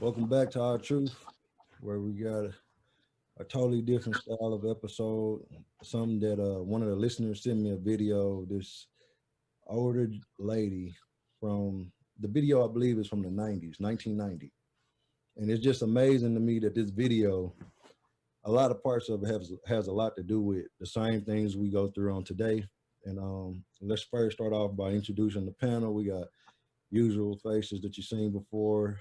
Welcome back to Our Truth, where we got a totally different style of episode. Something that one of the listeners sent me a video of this older lady from the video, I believe, is from the 90s, 1990. And it's just amazing to me that this video, a lot of parts of it has a lot to do with the same things we go through on today. And let's first start off by introducing the panel. We got usual faces that you've seen before.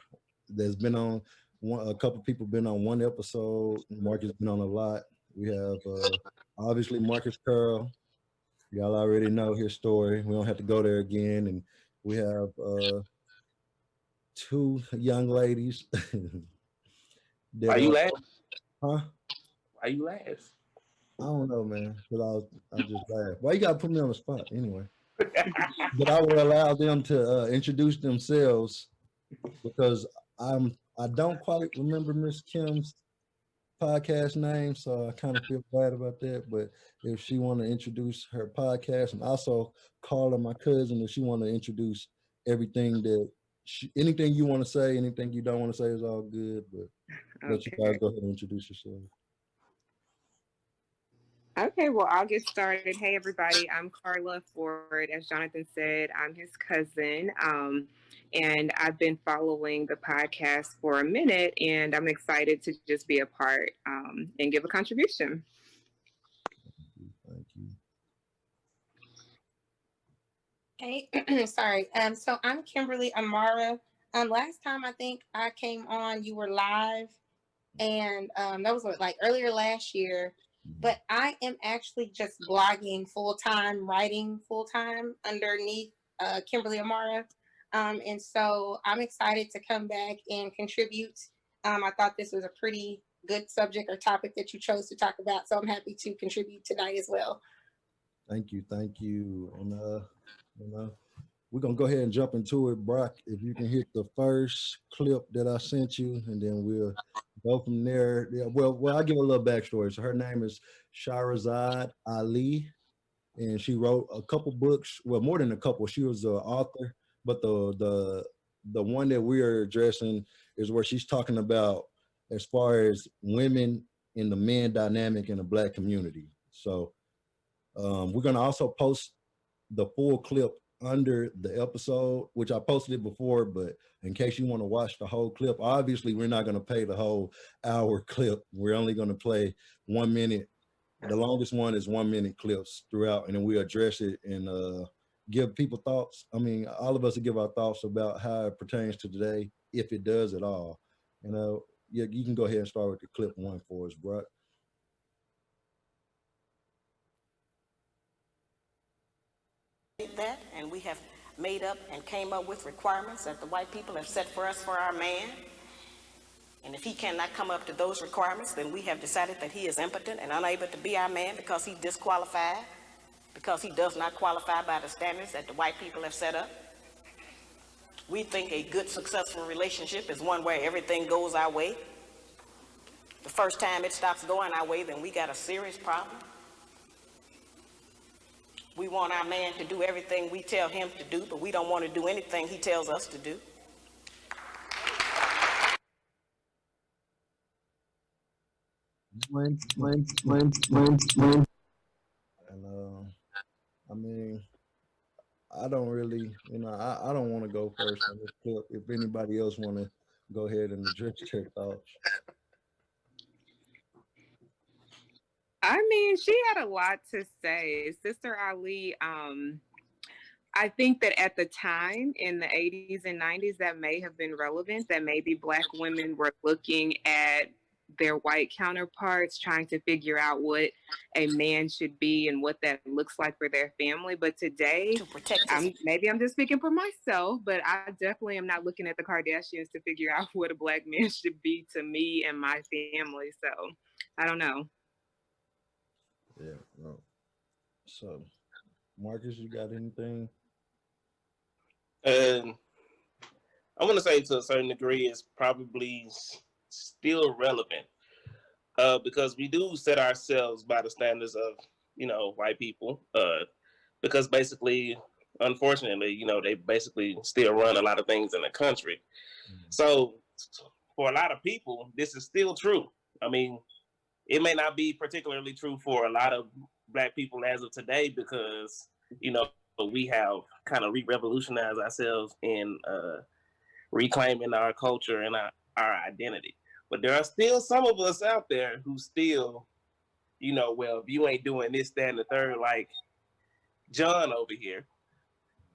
There's been on a couple people been on one episode. Marcus been on a lot. We have obviously Marcus Curl. Y'all already know his story. We don't have to go there again. And we have two young ladies Why that you laugh? huh? Why you laugh? I don't know, man. But I just laugh. Why you gotta put me on the spot anyway? But I will allow them to introduce themselves because I don't quite remember Miss Kim's podcast name, so I kind of feel bad about that. But if she want to introduce her podcast, and also call her my cousin, if she want to introduce everything anything you want to say, anything you don't want to say is all good. But let you guys Okay. go ahead and introduce yourself. Okay, well, I'll get started. Hey, everybody. I'm Carla Ford. As Jonathan said, I'm his cousin. And I've been following the podcast for a minute, and I'm excited to just be a part and give a contribution. Thank you. Hey, sorry. So I'm Kimberly Amara. Last time I think I came on, you were live, and that was like earlier last year. But I am actually just blogging full time, writing full time underneath Kimberly Amara. And so I'm excited to come back and contribute. I thought this was a pretty good subject or topic that you chose to talk about, so I'm happy to contribute tonight as well. Thank you, and you know, we're gonna go ahead and jump into it, Brock. If you can hit the first clip that I sent you, and then we'll go from there. Yeah, well, I'll give a little backstory. So her name is Shahrazad Ali, and she wrote a couple books. Well, more than a couple. She was an author, but the one that we are addressing is where she's talking about as far as women in the men dynamic in the black community. So we're gonna also post the full clip under the episode, which I posted it before, but in case you want to watch the whole clip, obviously we're not going to play the whole hour clip. We're only going to play 1 minute. The longest one is 1 minute clips throughout, and then we address it and give people thoughts. I mean, all of us will give our thoughts about how it pertains to today, if it does at all. You know, yeah, you can go ahead and start with the clip one for us, Brock. That, and we have made up and came up with requirements that the white people have set for us for our man. And if he cannot come up to those requirements, then we have decided that he is impotent and unable to be our man because he's disqualified, because he does not qualify by the standards that the white people have set up. We think a good, successful relationship is one where everything goes our way. The first time it stops going our way, then we got a serious problem. We want our man to do everything we tell him to do, but we don't want to do anything he tells us to do. And I mean, I don't really, I don't want to go first on this clip. If anybody else want to go ahead and address their thoughts. I mean, she had a lot to say. Sister Ali, I think that at the time in the 80s and 90s, that may have been relevant, that maybe Black women were looking at their white counterparts, trying to figure out what a man should be and what that looks like for their family. But today, To protect his maybe I'm just speaking for myself, but I definitely am not looking at the Kardashians to figure out what a Black man should be to me and my family. So I don't know. Yeah, no. So, Marcus, you got anything? And I'm going to say to a certain degree, it's probably still relevant because we do set ourselves by the standards of, white people. Because basically, unfortunately, they basically still run a lot of things in the country. Mhm. So for a lot of people, this is still true. I mean, it may not be particularly true for a lot of Black people as of today because, you know, we have kind of re-revolutionized ourselves in reclaiming our culture and our identity. But there are still some of us out there who still, you know, well, if you ain't doing this, that, and the third, like John over here,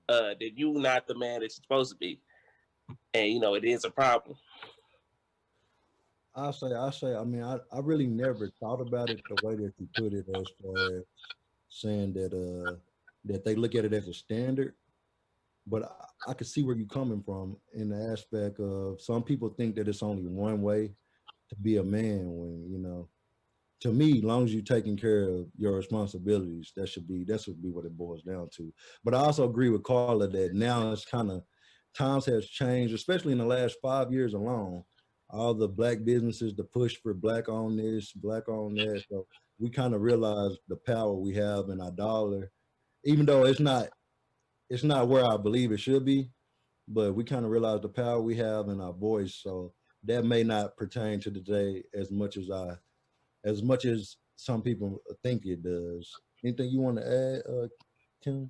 then you not the man that you're supposed to be. And, you know, it is a problem. I mean, I really never thought about it the way that you put it, as far as saying that they look at it as a standard. But I could see where you're coming from in the aspect of some people think that it's only one way to be a man when, you know, to me, as long as you're taking care of your responsibilities, that should be what it boils down to. But I also agree with Carla that now it's kind of times has changed, especially in the last 5 years alone. All the Black businesses, the push for Black on this, Black on that. So we kind of realize the power we have in our dollar, even though it's not where I believe it should be, but we kind of realize the power we have in our voice. So that may not pertain to today as much as some people think it does. Anything you want to add, Kim?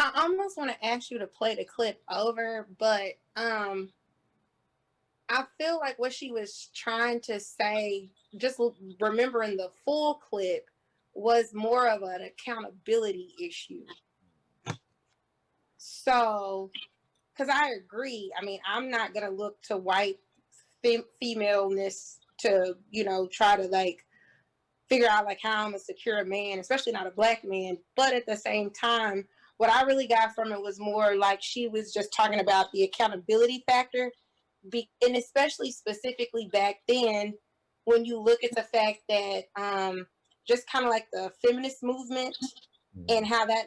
I almost want to ask you to play the clip over, but I feel like what she was trying to say, just remembering the full clip, was more of an accountability issue. So, because I agree, I mean, I'm not gonna look to white femaleness to, you know, try to like figure out like how I'm a secure man, especially not a Black man. But at the same time, what I really got from it was more like she was just talking about the accountability factor, and especially specifically back then, when you look at the fact that just kind of like the feminist movement and how that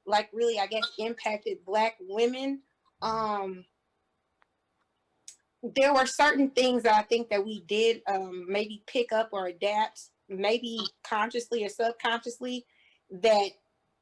like really, I guess, impacted Black women. There were certain things that I think that we did maybe pick up or adapt, maybe consciously or subconsciously, that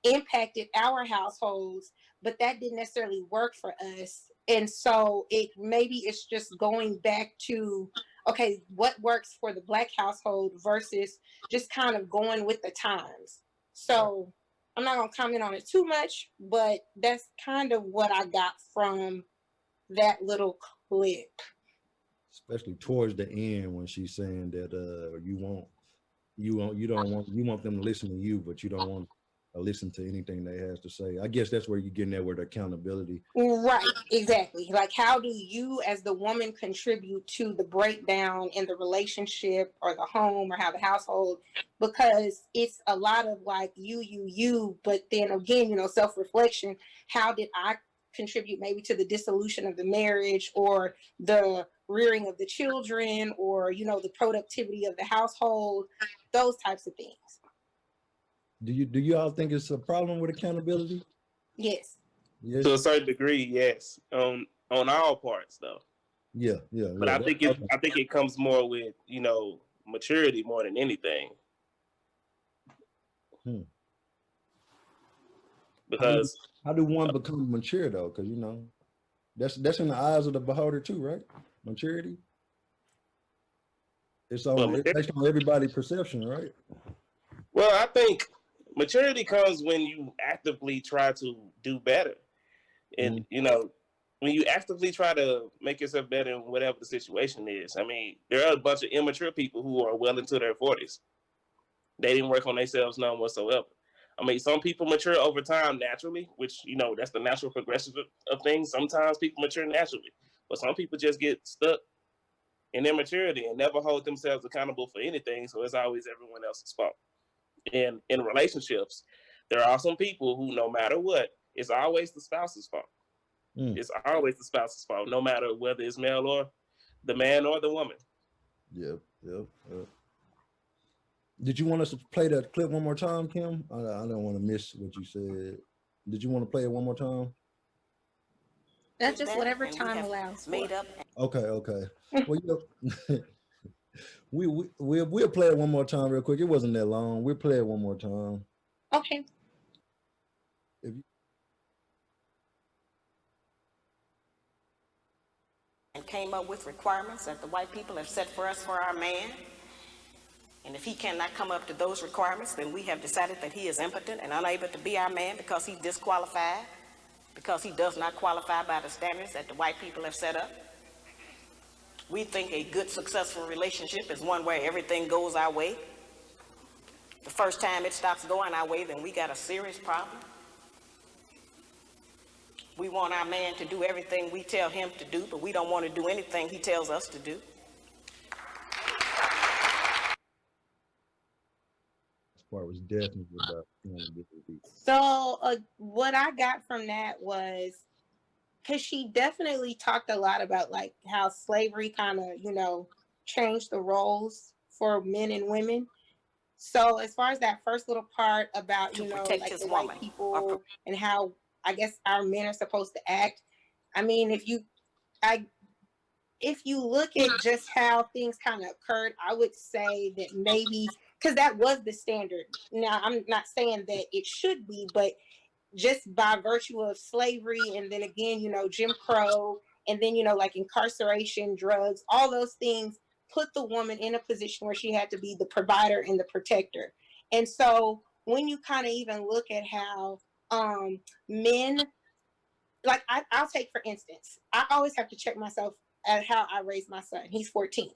impacted our households, but that didn't necessarily work for us. And so it's just going back to, okay, what works for the Black household versus just kind of going with the times. So I'm not going to comment on it too much, but that's kind of what I got from that little clip. Especially towards the end when she's saying that you want them to listen to you, but you don't want to listen to anything they has to say. I guess that's where you're getting at with accountability. Right, exactly. Like, how do you as the woman contribute to the breakdown in the relationship or the home or how the household, because it's a lot of like you, but then again, you know, self-reflection. How did I contribute maybe to the dissolution of the marriage or the rearing of the children, or, you know, the productivity of the household, those types of things. Do you all think it's a problem with accountability? Yes. Yes. To a certain degree, yes. On all parts, though. Yeah. But I think it comes more with, you know, maturity more than anything. Because how do one become mature though? Because, you know, that's in the eyes of the beholder too, right? Maturity. It's based on everybody's perception, right? Well, I think maturity comes when you actively try to do better. And, you know, when you actively try to make yourself better in whatever the situation is. I mean, there are a bunch of immature people who are well into their 40s. They didn't work on themselves none whatsoever. I mean, some people mature over time naturally, which, you know, that's the natural progression of things. Sometimes people mature naturally, but some people just get stuck in immaturity and never hold themselves accountable for anything. So it's always everyone else's fault. And in relationships, there are some people who, no matter what, it's always the spouse's fault. It's always the spouse's fault, no matter whether it's male or the man or the woman. Yep. Did you want us to play that clip one more time, Kim? I don't want to miss what you said. Did you want to play it one more time? That's just whatever time allows. Made up. Okay. Well, we'll play it one more time real quick. It wasn't that long. We'll play it one more time. Okay. came up with requirements that the white people have set for us for our man. And if he cannot come up to those requirements, then we have decided that he is impotent and unable to be our man because he's disqualified, because he does not qualify by the standards that the white people have set up. We think a good, successful relationship is one where everything goes our way. The first time it stops going our way, then we got a serious problem. We want our man to do everything we tell him to do, but we don't want to do anything he tells us to do. This part was definitely about accountability. So what I got from that was, because she definitely talked a lot about like how slavery kind of, you know, changed the roles for men and women. So as far as that first little part about, To you know, protect like his the woman, white or people and how I guess our men are supposed to act. I mean, if you look at just how things kind of occurred, I would say that maybe because that was the standard. Now, I'm not saying that it should be, but just by virtue of slavery and then again, you know, Jim Crow and then, you know, like incarceration, drugs, all those things put the woman in a position where she had to be the provider and the protector. And so when you kind of even look at how men, like I'll take for instance, I always have to check myself at how I raise my son. He's 14.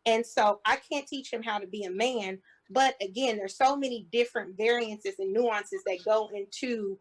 And so I can't teach him how to be a man. But again, there's so many different variances and nuances that go into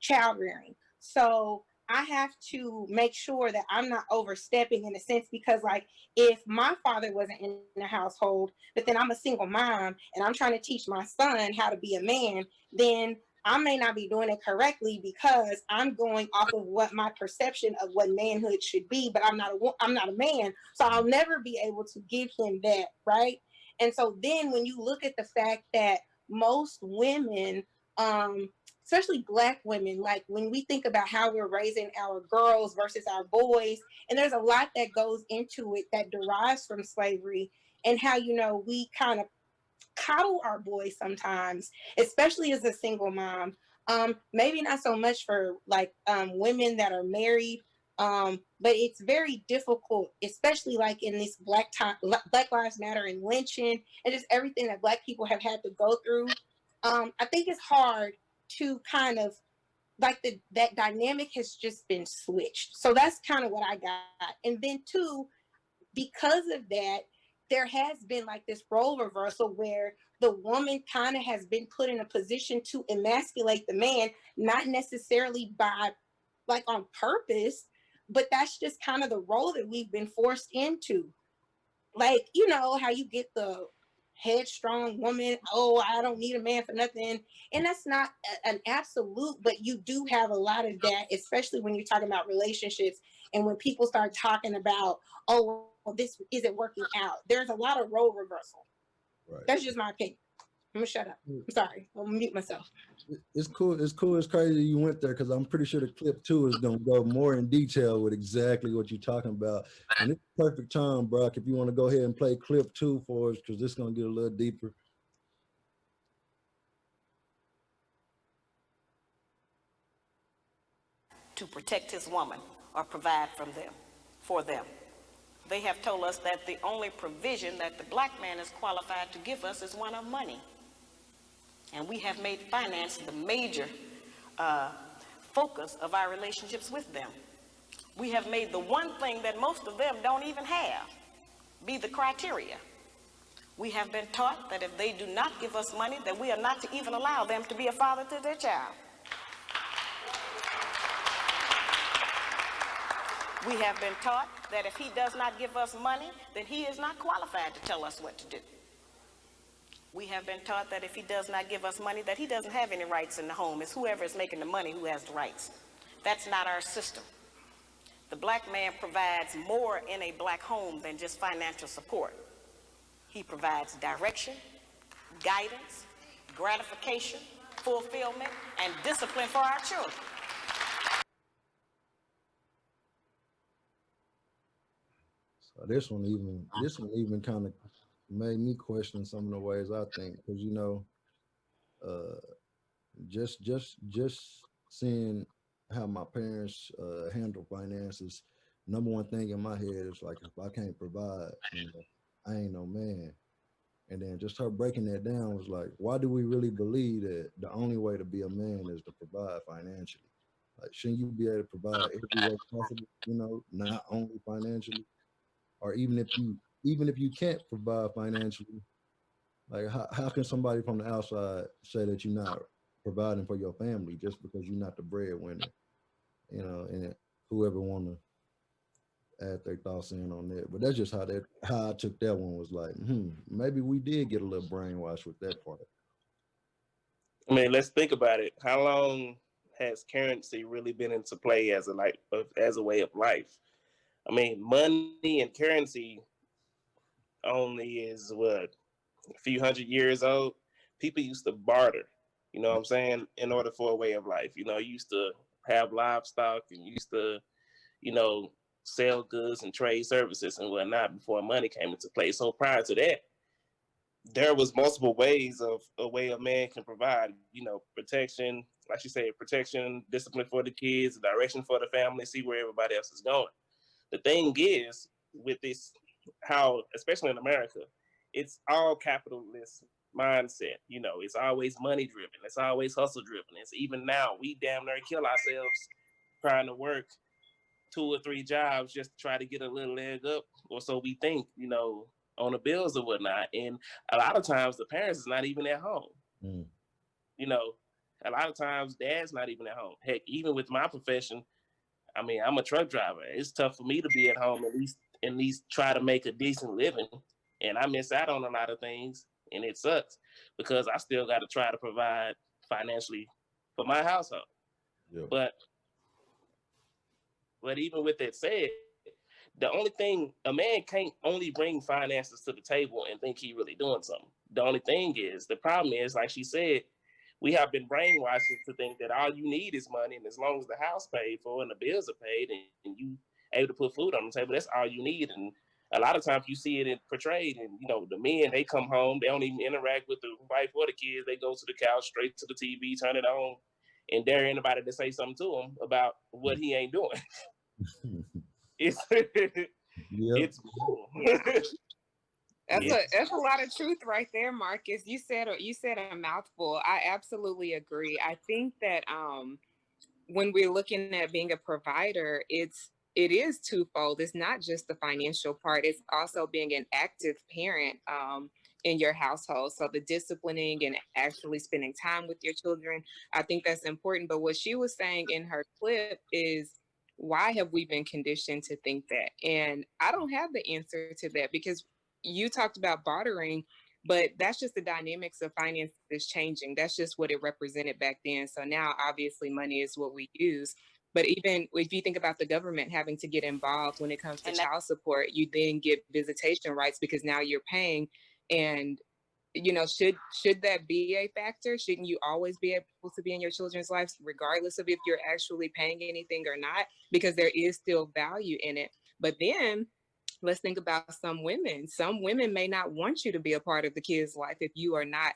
child rearing. So I have to make sure that I'm not overstepping in a sense because, like, if my father wasn't in the household, but then I'm a single mom and I'm trying to teach my son how to be a man, then I may not be doing it correctly because I'm going off of what my perception of what manhood should be, but I'm not a man, so I'll never be able to give him that, right? And so then when you look at the fact that most women, especially Black women, like when we think about how we're raising our girls versus our boys, and there's a lot that goes into it that derives from slavery, and how, you know, we kind of coddle our boys sometimes, especially as a single mom. Maybe not so much for like women that are married, but it's very difficult, especially like in this Black Lives Matter and lynching and just everything that Black people have had to go through. I think it's hard to kind of like that dynamic has just been switched. So that's kind of what I got. And then two, because of that, there has been like this role reversal where the woman kind of has been put in a position to emasculate the man, not necessarily by like on purpose, but that's just kind of the role that we've been forced into. Like, you know, how you get the headstrong woman, oh, I don't need a man for nothing. And that's not an absolute, but you do have a lot of that, especially when you're talking about relationships and when people start talking about, oh, well, this isn't working out. There's a lot of role reversal. Right. That's just my opinion. I'm gonna shut up. I'm sorry. I'm gonna mute myself. It's cool. It's cool. It's crazy you went there because I'm pretty sure the clip 2 is gonna go more in detail with exactly what you're talking about. And it's perfect time, Brock, if you want to go ahead and play clip 2 for us, because this is gonna get a little deeper. to protect his woman or provide for them. They have told us that the only provision that the Black man is qualified to give us is one of money. And we have made finance the major focus of our relationships with them. We have made the one thing that most of them don't even have be the criteria. We have been taught that if they do not give us money, that we are not to even allow them to be a father to their child. We have been taught that if he does not give us money, then he is not qualified to tell us what to do. We have been taught that if he does not give us money, that he doesn't have any rights in the home. It's whoever is making the money who has the rights. That's not our system. The Black man provides more in a Black home than just financial support. He provides direction, guidance, gratification, fulfillment, and discipline for our children. So this one even kind of made me question some of the ways I think, because you know, just seeing how my parents handle finances, number one thing in my head is like, if I can't provide, I ain't no man. And then just her breaking that down was like, why do we really believe that the only way to be a man is to provide financially? Like, shouldn't you be able to provide every way possible? Not only financially, or even if you can't provide financially, like how can somebody from the outside say that you're not providing for your family just because you're not the breadwinner? And whoever want to add their thoughts in on that. But that's just how I took that one, was like, maybe we did get a little brainwashed with that part. I mean, let's think about it. How long has currency really been into play as a way of life? I mean, money and currency only is what, a few hundred years old. People used to barter, you know what I'm saying, in order for a way of life. You used to have livestock and used to, you know, sell goods and trade services and whatnot before money came into play. So prior to that, there was multiple ways of a way a man can provide, protection, like you say, protection, discipline for the kids, direction for the family, see where everybody else is going. The thing is with this, how, especially in America, it's all capitalist mindset. It's always money driven. It's always hustle driven. It's even now we damn near kill ourselves trying to work 2 or 3 jobs just to try to get a little leg up, or so we think, on the bills or whatnot. And a lot of times the parents is not even at home. Mm. A lot of times dad's not even at home. Heck, even with my profession, I mean, I'm a truck driver. It's tough for me to be at home at least try to make a decent living. And I miss out on a lot of things, and it sucks because I still got to try to provide financially for my household. Yeah. But even with that said, the only thing, a man can't only bring finances to the table and think he really doing something. The only thing is, the problem is, like she said, we have been brainwashed to think that all you need is money, and as long as the house paid for and the bills are paid and you able to put food on the table, that's all you need. And a lot of times you see it portrayed, and the men, they come home, they don't even interact with the wife or the kids. They go to the couch, straight to the TV, turn it on, and dare anybody to say something to him about what he ain't doing. It's Yep. it's cool. That's a lot of truth right there, Marcus. You said a mouthful. I absolutely agree. I think that when we're looking at being a provider, it is twofold. It's not just the financial part, it's also being an active parent in your household. So the disciplining and actually spending time with your children, I think that's important. But what she was saying in her clip is, why have we been conditioned to think that? And I don't have the answer to that, because you talked about bartering, but that's just the dynamics of finances changing. That's just what it represented back then. So now obviously money is what we use. But even if you think about the government having to get involved when it comes to child support, you then get visitation rights because now you're paying. And should that be a factor? Shouldn't you always be able to be in your children's lives, regardless of if you're actually paying anything or not? Because there is still value in it. But then let's think about some women. Some women may not want you to be a part of the kid's life if you are not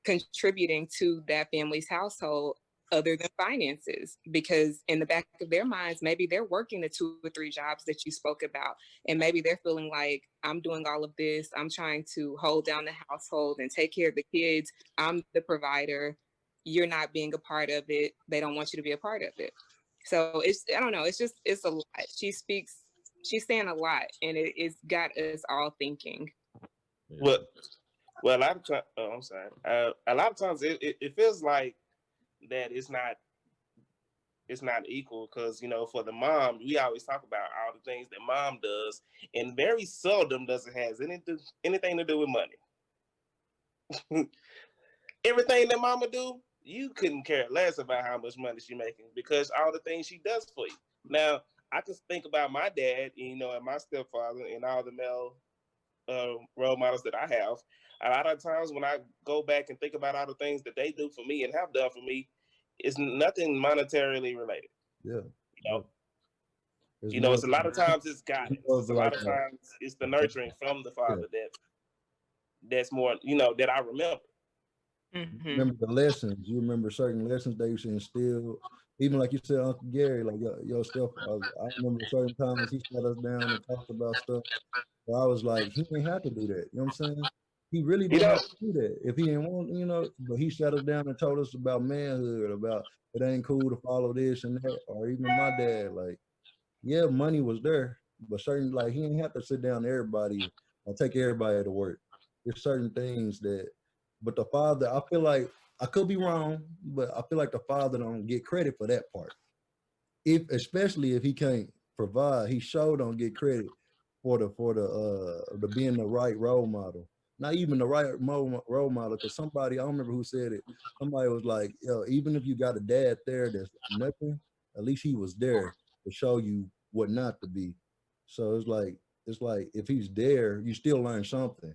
contributing to that family's household other than finances, because in the back of their minds, maybe they're working the 2 or 3 jobs that you spoke about. And maybe they're feeling like, I'm doing all of this. I'm trying to hold down the household and take care of the kids. I'm the provider. You're not being a part of it. They don't want you to be a part of it. So I don't know. It's a lot. She's saying a lot, and it's got us all thinking. Well, a lot of times, I'm sorry. A lot of times it feels like that it's not equal, because for the mom, we always talk about all the things that mom does, and very seldom does it has anything to do with money. Everything that mama do, you couldn't care less about how much money she making, because all the things she does for you. Now, I can think about my dad, and my stepfather, and all the male role models that I have. A lot of times when I go back and think about all the things that they do for me and have done for me, it's nothing monetarily related. Yeah. It's a lot of times it's guidance. It's a lot of times it's the nurturing from the father that's more, that I remember. Mm-hmm. Remember the lessons. You remember certain lessons they used to instill even like you said, Uncle Gary, like yo stuff. I remember certain times he sat us down and talked about stuff. Where I was like, he didn't have to do that. You know what I'm saying? He really You didn't know, have to do that if he didn't want, But he sat us down and told us about manhood, about it ain't cool to follow this and that, or even my dad, like, yeah, money was there, but certain like he didn't have to sit down to everybody or take everybody to work. There's certain things that, but the father, I feel like I could be wrong, but I feel like the father don't get credit for that part. If especially if he can't provide, he sure don't get credit for the being the right role model. Not even the right role model, because somebody, I don't remember who said it. Somebody was like, yo, even if you got a dad there that's nothing, at least he was there to show you what not to be. So it's like if he's there, you still learn something.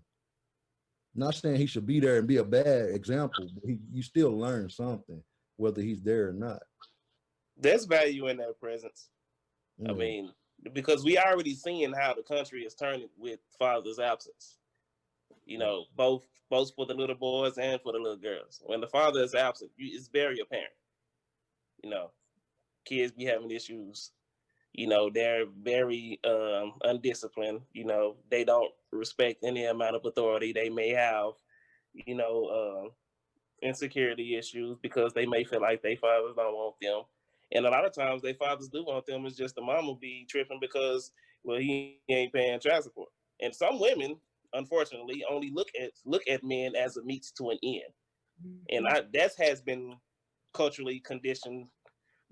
Not saying he should be there and be a bad example, but you still learn something, whether he's there or not. there's value in that presence. I Yeah. mean, because we already seeing how the country is turning with father's absence. You know, both for the little boys and for the little girls. When the father is absent, it's very apparent. You know, kids be having issues. You know, they're very undisciplined. You know, they don't respect any amount of authority they may have. You know, insecurity issues because they may feel like their fathers don't want them. And a lot of times their fathers do want them. It's just the mama be tripping because, well, he ain't paying child support. And some women, unfortunately, only look at men as a means to an end. And that has been culturally conditioned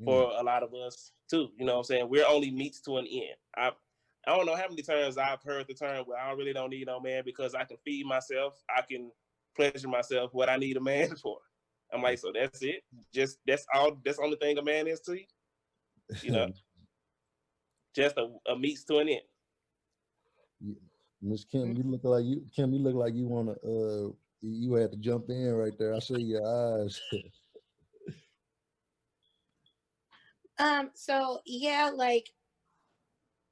Mm. for a lot of us too. You know what I'm saying? We're only meets to an end. I don't know how many times I've heard the term where I really don't need no man because I can feed myself, I can pleasure myself, what I need a man for. I'm like, so that's it? Just that's all, that's the only thing a man is to you? You know, just a meets to an end. Miss Kim, you look like you wanna you had to jump in right there. I see your eyes. So yeah, like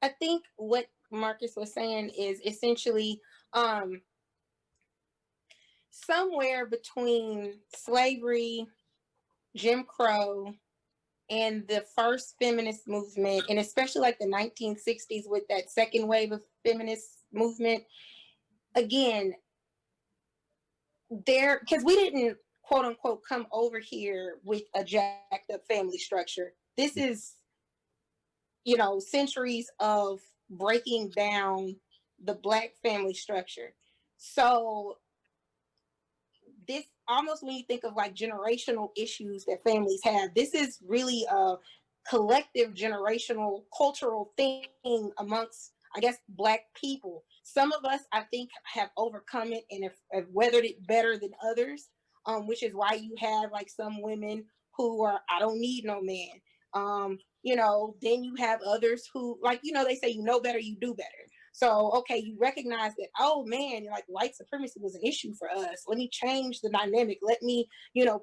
I think what Marcus was saying is essentially somewhere between slavery, Jim Crow, and the first feminist movement, and especially like the 1960s with that second wave of feminist movement. Again, there, because we didn't quote unquote come over here with a jacked up family structure. This is, centuries of breaking down the Black family structure. So this almost, when you think of like generational issues that families have, this is really a collective generational cultural thing amongst, I guess, Black people. Some of us, I think, have overcome it and have weathered it better than others, which is why you have like some women who are, I don't need no man. Then you have others who, like, they say, you know better, you do better. So, okay, you recognize that, oh man, like white supremacy was an issue for us. Let me change the dynamic. Let me,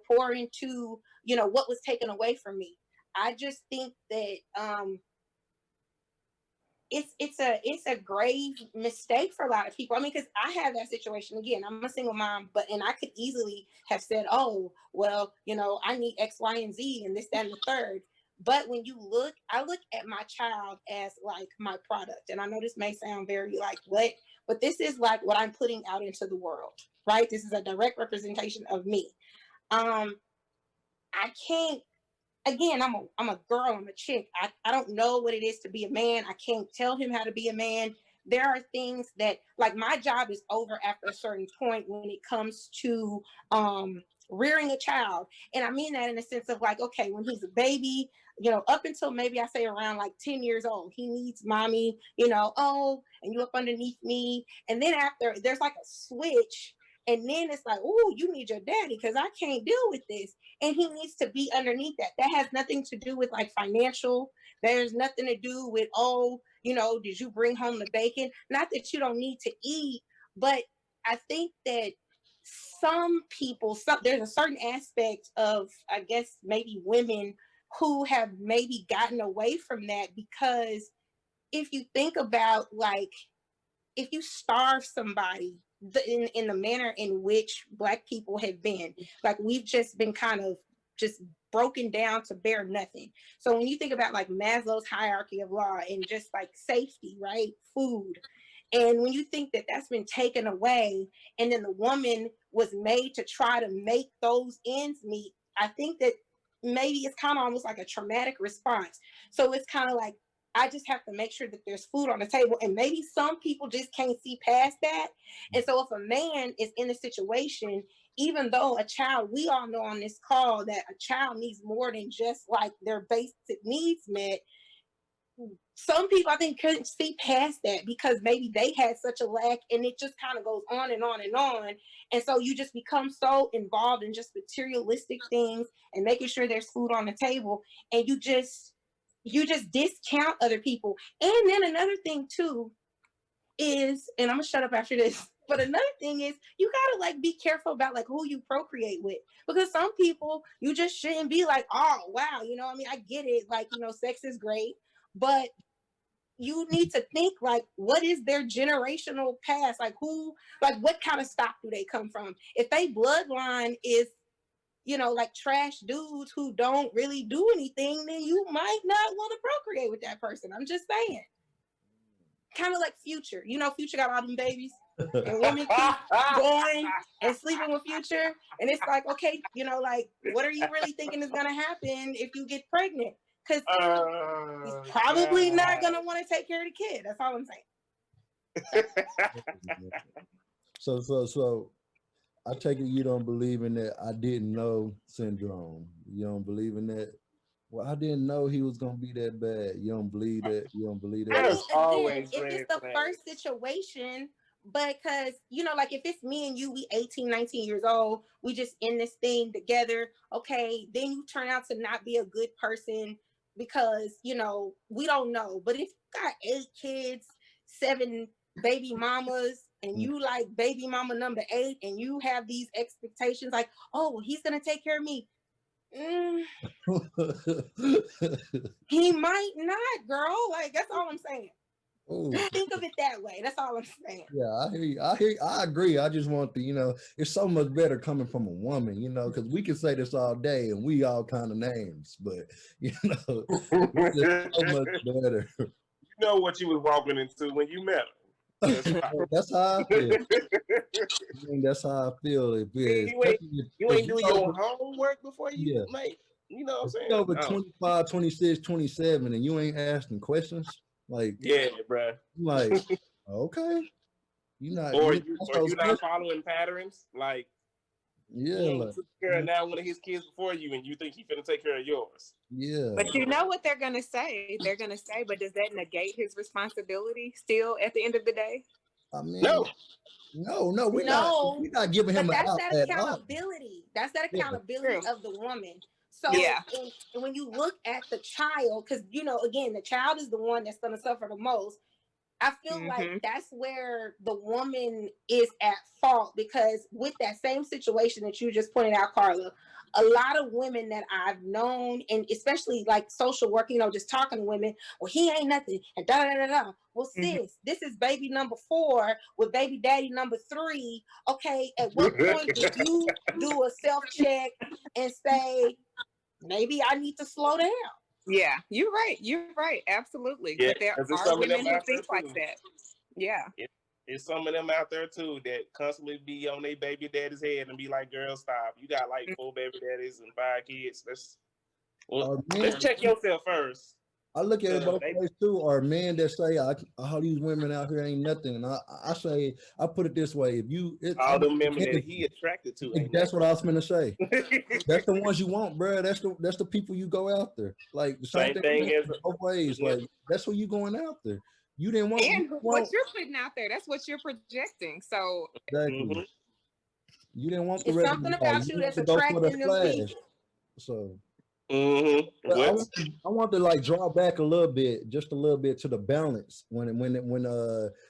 pour into, what was taken away from me. I just think that it's a grave mistake for a lot of people. I mean, because I have that situation again. I'm a single mom, and I could easily have said, oh, well, I need X, Y, and Z, and this, that, and the third. But when I look at my child as like my product. And I know this may sound very like what, but this is like what I'm putting out into the world, right? This is a direct representation of me. I can't, again, I'm a girl, I'm a chick. I don't know what it is to be a man. I can't tell him how to be a man. There are things that, like, my job is over after a certain point when it comes to rearing a child. And I mean that in the sense of like, okay, when he's a baby, up until maybe I say around like 10 years old, he needs mommy, oh, and you up underneath me. And then after, there's like a switch. And then it's like, oh, you need your daddy because I can't deal with this. And he needs to be underneath that. That has nothing to do with like financial. There's nothing to do with, oh, did you bring home the bacon? Not that you don't need to eat, but I think that some people, there's a certain aspect of, I guess, maybe women who have maybe gotten away from that, because if you think about, like, if you starve somebody in the manner in which Black people have been, like, we've just been kind of just broken down to bare nothing. So when you think about like Maslow's hierarchy of law and just like safety, right? Food. And when you think that that's been taken away and then the woman was made to try to make those ends meet, I think that maybe it's kind of almost like a traumatic response. So it's kind of like, I just have to make sure that there's food on the table. And maybe some people just can't see past that. And so if a man is in a situation, even though a child, we all know on this call that a child needs more than just like their basic needs met. Some people I think couldn't see past that because maybe they had such a lack, and it just kind of goes on and on and on. And so you just become so involved in just materialistic things and making sure there's food on the table, and you just discount other people. And then another thing too is, and I'm gonna shut up after this, but another thing is you gotta like be careful about like who you procreate with, because some people you just shouldn't be like, oh wow, you know what I mean? I get it, like, you know, sex is great, but you need to think like, what is their generational past? Like who, like what kind of stock do they come from? If they bloodline is, you know, like trash dudes who don't really do anything, then you might not want to procreate with that person. I'm just saying. Kind of like Future. You know, Future got all them babies, and women keep going and sleeping with Future. And it's like, okay, you know, like, what are you really thinking is going to happen if you get pregnant? Because he's probably not going to want to take care of the kid. That's all I'm saying. So I take it you don't believe in that I didn't know syndrome. You don't believe in that? Well, I didn't know he was gonna be that bad. You don't believe that? You don't believe that? I mean, There's again, always if red it's the flags. first situation, because, you know, like if it's me and you, we 18, 19 years old, we just in this thing together, okay, then you turn out to not be a good person because, you know, we don't know. But if you got 8 kids, 7 baby mamas, and you like baby mama number 8, and you have these expectations like, oh, well, he's gonna take care of me. He might not, girl. Like, that's all I'm saying. Oh, Think of it that way. That's all I'm saying. yeah, I hear you. I hear you. I agree. I just want to, you know, it's so much better coming from a woman, you know, because we can say this all day and we all kind of names, but you know, it's just so much better. You know what you was walking into when you met him. That's how I feel. I mean, that's how I feel. If it's, You ain't doing your homework before you make, you know what I'm saying? Over 25, 26, 27, and you ain't asking questions, like, yeah, bro. Like, okay, you're not, Or you you're not following patterns, like, yeah, he like, took care of now one of his kids before you, and you think he's gonna take care of yours. yeah. But you know what they're gonna say? They're gonna say, but does that negate his responsibility still at the end of the day? I mean, No, we're not giving him but an that's out that at all. accountability. That's that accountability of the woman. So Yeah. and when you look at the child, because, you know, again, the child is the one that's going to suffer the most. I feel like that's where the woman is at fault, because with that same situation that you just pointed out, Carla, a lot of women that I've known, and especially like social work, you know, just talking to women, well, he ain't nothing, and da da da da. Well, sis, this is baby number 4 with baby daddy number 3. Okay, at what point do you do a self-check and say, maybe I need to slow down? Yeah, you're right. You're right. Absolutely. Yeah, but there 'cause there's are some of them women who out there think like too. that. Yeah. There's some of them out there too that constantly be on their baby daddy's head and be like, "Girl, stop! You got like 4 baby daddies and 5 kids. Let's check yourself first." I look at it both ways too. Or men that say, all these women out here ain't nothing. And I say, I put it this way: all the women that he attracted to, ain't that's what I was gonna say. That's the ones you want, bro. That's the people you go after. Like the same thing as both ways. Like that's who you going after. You didn't want. And what you're putting out there, that's what you're projecting. So exactly. You didn't want the it's something about you that's attracting them people. So. I want to like draw back just a little bit to the balance when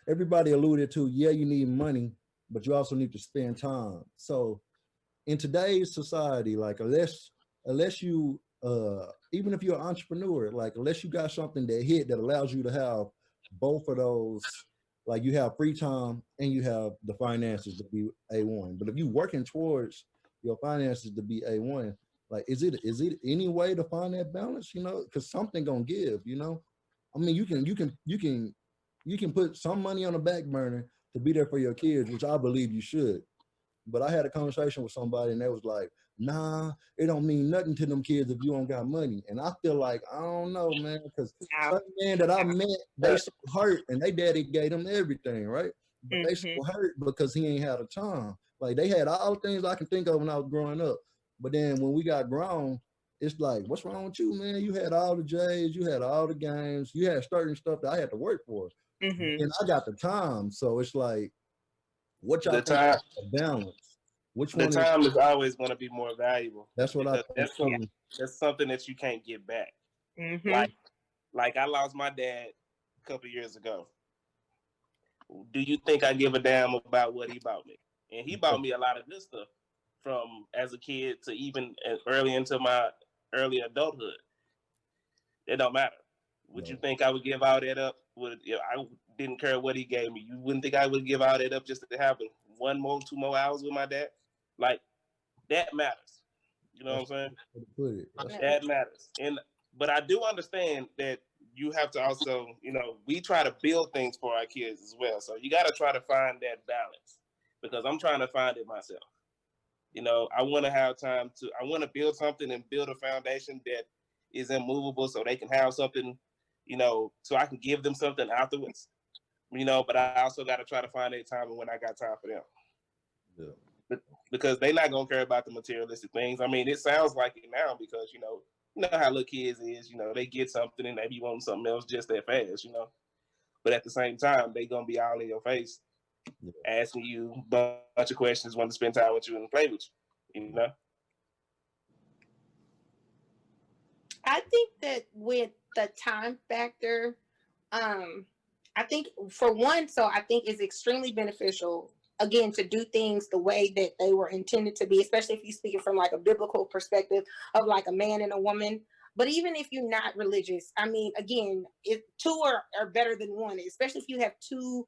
everybody alluded to, yeah, you need money, but you also need to spend time. So in today's society, like unless you even if you're an entrepreneur, like unless you got something that allows you to have both of those, like you have free time and you have the finances to be A1. But if you're working towards your finances to be A1, Like, is it any way to find that balance? You know, because something gonna give. You know, I mean, you can put some money on the back burner to be there for your kids, which I believe you should. But I had a conversation with somebody and they was like, nah, it don't mean nothing to them kids if you don't got money. And I feel like, I don't know, man, because No. certain men that I met, they so hurt and they daddy gave them everything, right? But they so hurt because he ain't had a time. Like they had all the things I can think of when I was growing up. But then when we got grown, it's like, what's wrong with you, man? You had all the J's, you had all the games, you had certain stuff that I had to work for. And I got the time. So it's like, what y'all The think time, about the balance? Which the one is time is always going to be more valuable. that's what I Because think too. that's something that you can't get back. Like I lost my dad a couple years ago. Do you think I give a damn about what he bought me? And he bought me a lot of good stuff from as a kid to even early into my early adulthood. It don't matter. Would you think I would give all that up? I didn't care what he gave me. You wouldn't think I would give all that up just to have 1 more, 2 more hours with my dad? Like that matters. You know what I'm saying? Put it. That matters. But I do understand that you have to also, we try to build things for our kids as well. So you got to try to find that balance because I'm trying to find it myself. I want to have time I want to build something and build a foundation that is immovable so they can have something, so I can give them something afterwards, but I also got to try to find that time when I got time for them. Yeah. Because they're not going to care about the materialistic things. I mean, it sounds like it now because, you know how little kids is, they get something and they be wanting something else just that fast, But at the same time, they going to be all in your face, asking you a bunch of questions, want to spend time with you and play with you, I think that with the time factor, I think for one, so I think it's extremely beneficial again to do things the way that they were intended to be, especially if you're speaking from like a biblical perspective of like a man and a woman. But even if you're not religious, I mean, again, if two are better than one, especially if you have two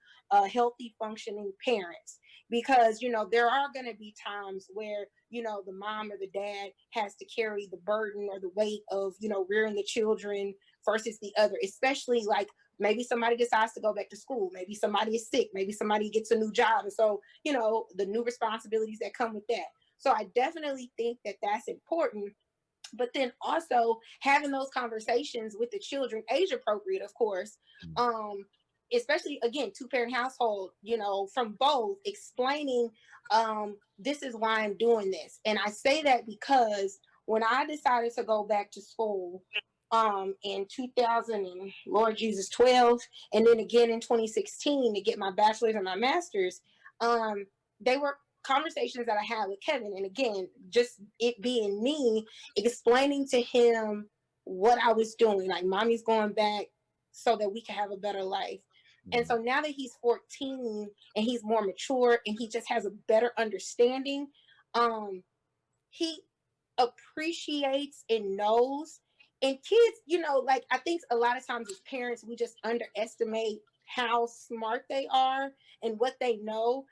healthy, functioning parents, because, there are going to be times where, the mom or the dad has to carry the burden or the weight of, rearing the children versus the other, especially like maybe somebody decides to go back to school. Maybe somebody is sick. Maybe somebody gets a new job. And so, the new responsibilities that come with that. So I definitely think that that's important. But then also having those conversations with the children, age appropriate, of course, especially, again, two-parent household, from both explaining, this is why I'm doing this. And I say that because when I decided to go back to school, in 2000 and Lord Jesus 12, and then again in 2016 to get my bachelor's and my master's, they were conversations that I had with Kevin. And again, just it being me explaining to him what I was doing, like mommy's going back so that we can have a better life. And so now that he's 14 and he's more mature and he just has a better understanding, he appreciates and knows. And kids, like I think a lot of times as parents, we just underestimate how smart they are and what they know.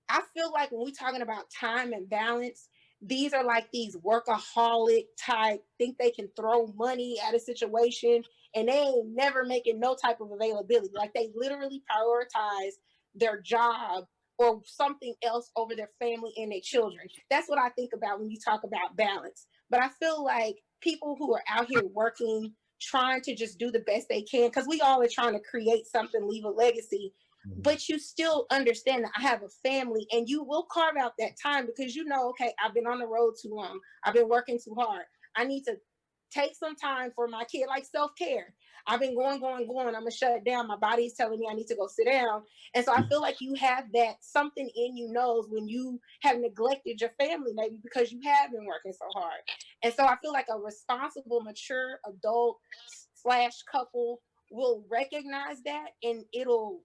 I feel like when we're talking about time and balance, these are like these workaholic type, think they can throw money at a situation and they ain't never making no type of availability. Like they literally prioritize their job or something else over their family and their children. That's what I think about when you talk about balance. But I feel like people who are out here working, trying to just do the best they can, because we all are trying to create something, leave a legacy, but you still understand that I have a family and you will carve out that time because okay, I've been on the road too long. I've been working too hard. I need to take some time for my kid, like self-care. I've been going. I'm going to shut it down. My body is telling me I need to go sit down. And so I feel like you have that something in you knows when you have neglected your family, maybe because you have been working so hard. And so I feel like a responsible, mature adult / couple will recognize that and it'll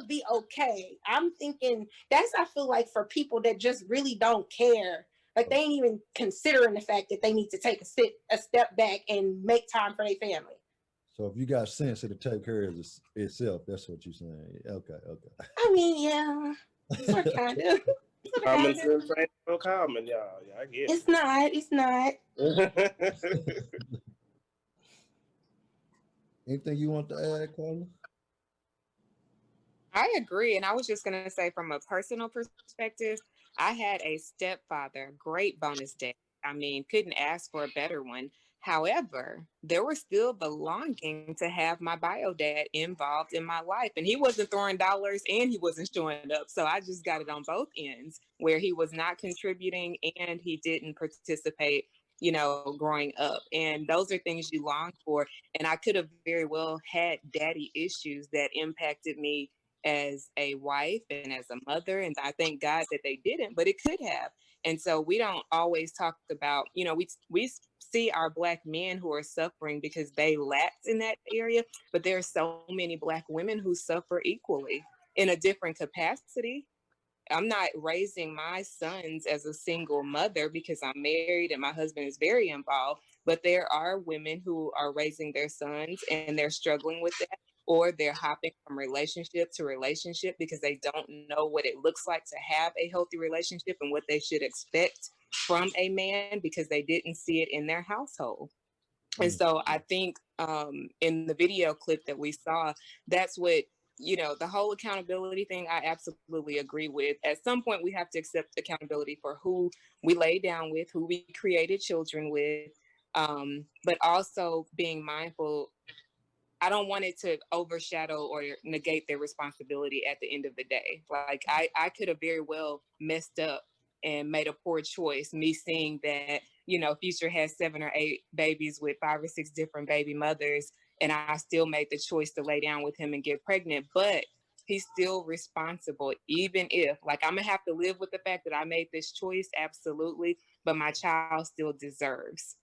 be okay. I'm thinking I feel like for people that just really don't care, like they ain't even considering the fact that they need to take a step back and make time for their family. So if you got sense, it'll take care of itself. That's what you're saying. Okay. I mean, yeah, kind of. Common sense ain't so common, y'all. Y'all get It's not. It's not. it. Anything you want to add, Carla? I agree. And I was just going to say, from a personal perspective, I had a stepfather, great bonus dad. I mean, couldn't ask for a better one. However, there was still the longing to have my bio dad involved in my life. And he wasn't throwing dollars and he wasn't showing up. So I just got it on both ends, where he was not contributing and he didn't participate, growing up. And those are things you long for. And I could have very well had daddy issues that impacted me as a wife and as a mother. And I thank God that they didn't, but it could have. And so we don't always talk about, we see our Black men who are suffering because they lacked in that area, but there are so many Black women who suffer equally in a different capacity. I'm not raising my sons as a single mother because I'm married and my husband is very involved, but there are women who are raising their sons and they're struggling with that, or they're hopping from relationship to relationship because they don't know what it looks like to have a healthy relationship and what they should expect from a man because they didn't see it in their household. And so I think in the video clip that we saw, that's what, the whole accountability thing, I absolutely agree with. At some point, we have to accept accountability for who we lay down with, who we created children with, but also being mindful. I don't want it to overshadow or negate their responsibility at the end of the day. Like I could have very well messed up and made a poor choice. Me seeing that, Future has 7 or 8 babies with 5 or 6 different baby mothers, and I still made the choice to lay down with him and get pregnant. But he's still responsible, even if, like, I'm gonna have to live with the fact that I made this choice, absolutely. But my child still deserves.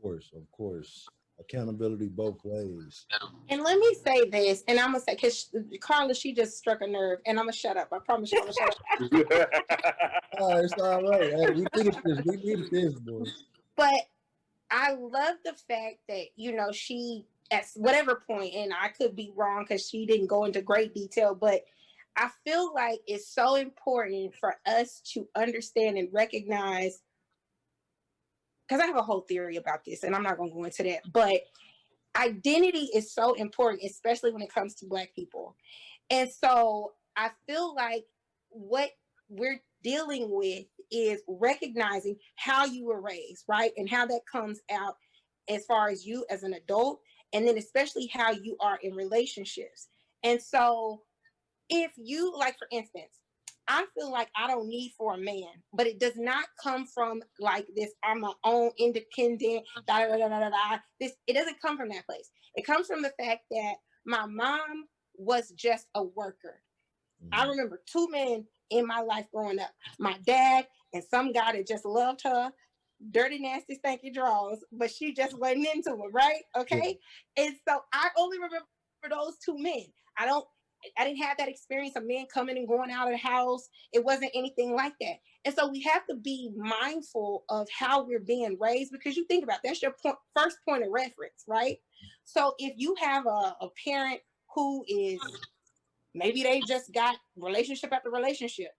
Of course. Accountability both ways. And let me say this, and I'm gonna say, because Carla, she just struck a nerve, and I'm gonna shut up. I promise you, I'm gonna shut up. It's all right. Hey, we needed this. We needed this, boy. But I love the fact that she, at whatever point, and I could be wrong because she didn't go into great detail, but I feel like it's so important for us to understand and recognize, because I have a whole theory about this, and I'm not going to go into that, but identity is so important, especially when it comes to Black people. And so I feel like what we're dealing with is recognizing how you were raised, right? And how that comes out as far as you as an adult, and then especially how you are in relationships. And so if you, like, for instance, I feel like I don't need for a man, but it does not come from like this, I'm my own independent, da da da da da. It doesn't come from that place. It comes from the fact that my mom was just a worker. I remember 2 men in my life growing up, my dad and some guy that just loved her, dirty, nasty, stanky drawers, but she just wasn't into it, right? Okay. Yeah. And so I only remember those 2 men. I didn't have that experience of men coming and going out of the house. It wasn't anything like that. And so we have to be mindful of how we're being raised, because you think about that's your first point of reference, right? So if you have a parent who is, maybe they just got relationship after relationship,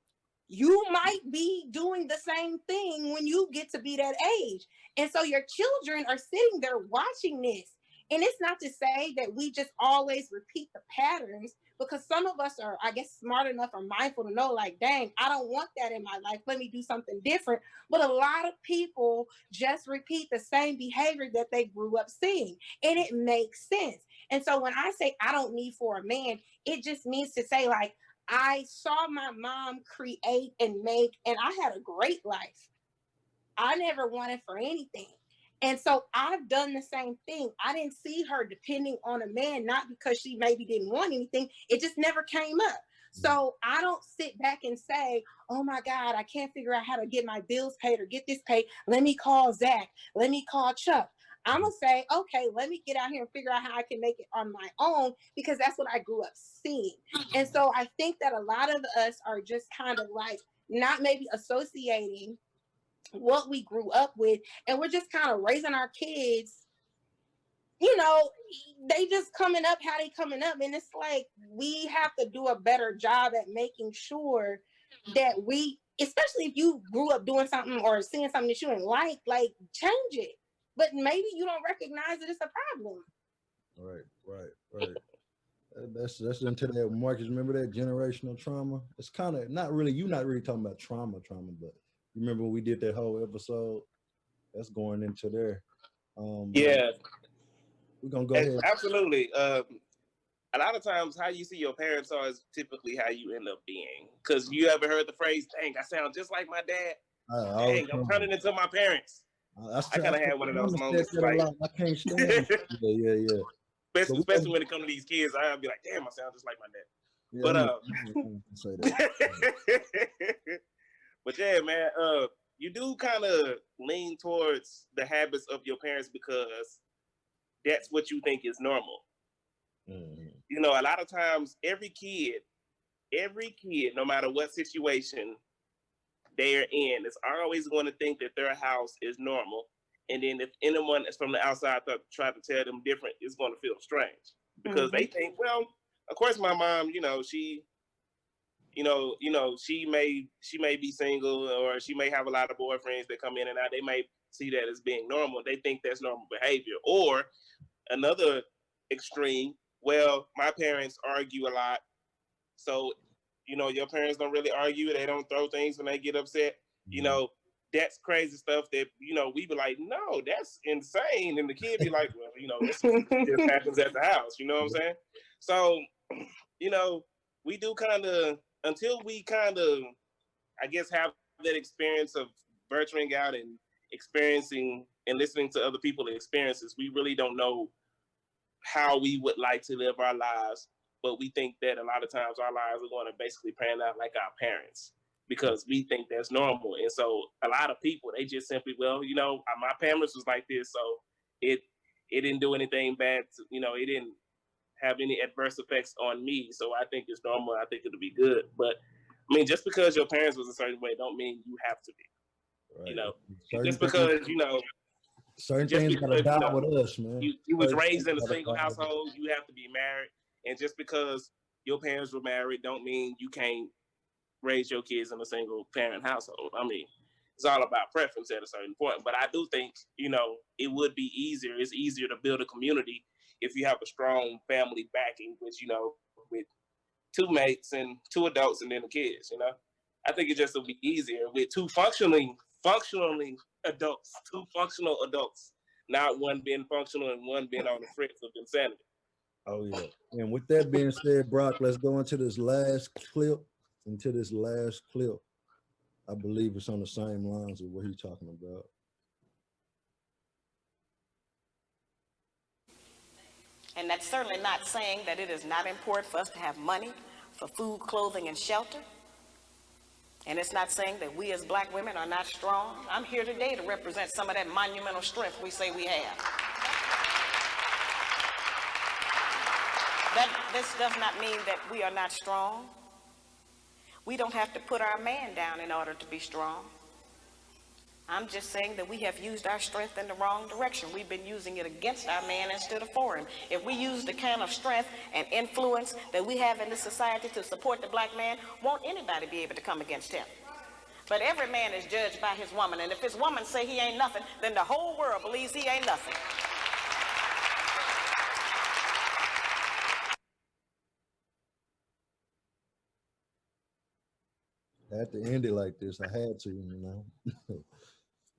you might be doing the same thing when you get to be that age. And so your children are sitting there watching this. And it's not to say that we just always repeat the patterns, because some of us are, I guess, smart enough or mindful to know, like, dang, I don't want that in my life. Let me do something different. But a lot of people just repeat the same behavior that they grew up seeing. And it makes sense. And so when I say I don't need for a man, it just means to say, like, I saw my mom create and make, and I had a great life. I never wanted for anything. And so I've done the same thing. I didn't see her depending on a man, not because she maybe didn't want anything. It just never came up. So I don't sit back and say, oh my God, I can't figure out how to get my bills paid or get this paid. Let me call Zach. Let me call Chuck. I'm going to say, okay, let me get out here and figure out how I can make it on my own, because that's what I grew up seeing. And so I think that a lot of us are just kind of like not maybe associating what we grew up with, and we're just kind of raising our kids, they just coming up how they coming up. And it's like we have to do a better job at making sure that we, especially if you grew up doing something or seeing something that you didn't like change it. But maybe you don't recognize that it's a problem. Right. That's into that, Marcus. Remember that generational trauma? It's kind of not really. You're not really talking about trauma, but you remember when we did that whole episode? That's going into there. Yeah, We're gonna go ahead. absolutely. A lot of times, how you see your parents are is typically how you end up being. Because you ever heard the phrase, "Dang, I sound just like my dad." Dang, I'm turning into my parents. I kind of had one of those moments. Like, I can't stand. Yeah. especially when it comes to these kids, I'll be like, "Damn, I sound just like my dad." Yeah, But say that. but yeah, man, you do kind of lean towards the habits of your parents because that's what you think is normal. Mhm. You know, a lot of times, every kid, no matter what situation they're in, is always going to think that their house is normal. And then if anyone is from the outside try to tell them different, it's going to feel strange because they think, well, of course, my mom, she she may be single or she may have a lot of boyfriends that come in and out. They may see that as being normal. They think that's normal behavior. Or another extreme, well, my parents argue a lot. So, your parents don't really argue. They don't throw things when they get upset. That's crazy stuff that, we be like, no, that's insane. And the kid be like, well, this just happens at the house. You know what I'm saying? So, we do kind of, until we kind of, I guess, have that experience of venturing out and experiencing and listening to other people's experiences, we really don't know how we would like to live our lives. But we think that a lot of times our lives are going to basically pan out like our parents because we think that's normal. And so a lot of people, they just simply, well, my parents was like this, so it didn't do anything bad. It didn't have any adverse effects on me. So I think it's normal. I think it'll be good. But I mean, just because your parents was a certain way don't mean you have to be. Right. Just because, certain just things because, gotta die with us, man. you was raised in a single household, you have to be married. And just because your parents were married don't mean you can't raise your kids in a single parent household. I mean, it's all about preference at a certain point. But I do think, it would be easier. It's easier to build a community if you have a strong family backing, with two mates and two adults and then the kids, I think it just will be easier with two functional adults, not one being functional and one being on the fritz of insanity. Oh yeah. And with that being said, Brock, let's go into this last clip. I believe it's on the same lines of what he's talking about. And that's certainly not saying that it is not important for us to have money for food, clothing, and shelter. And it's not saying that we as black women are not strong. I'm here today to represent some of that monumental strength we say we have. This does not mean that we are not strong. We don't have to put our man down in order to be strong. I'm just saying that we have used our strength in the wrong direction. We've been using it against our man instead of for him. If we use the kind of strength and influence that we have in this society to support the black man, won't anybody be able to come against him? But every man is judged by his woman, and if his woman say he ain't nothing, then the whole world believes he ain't nothing. I had to end it like this. I had to,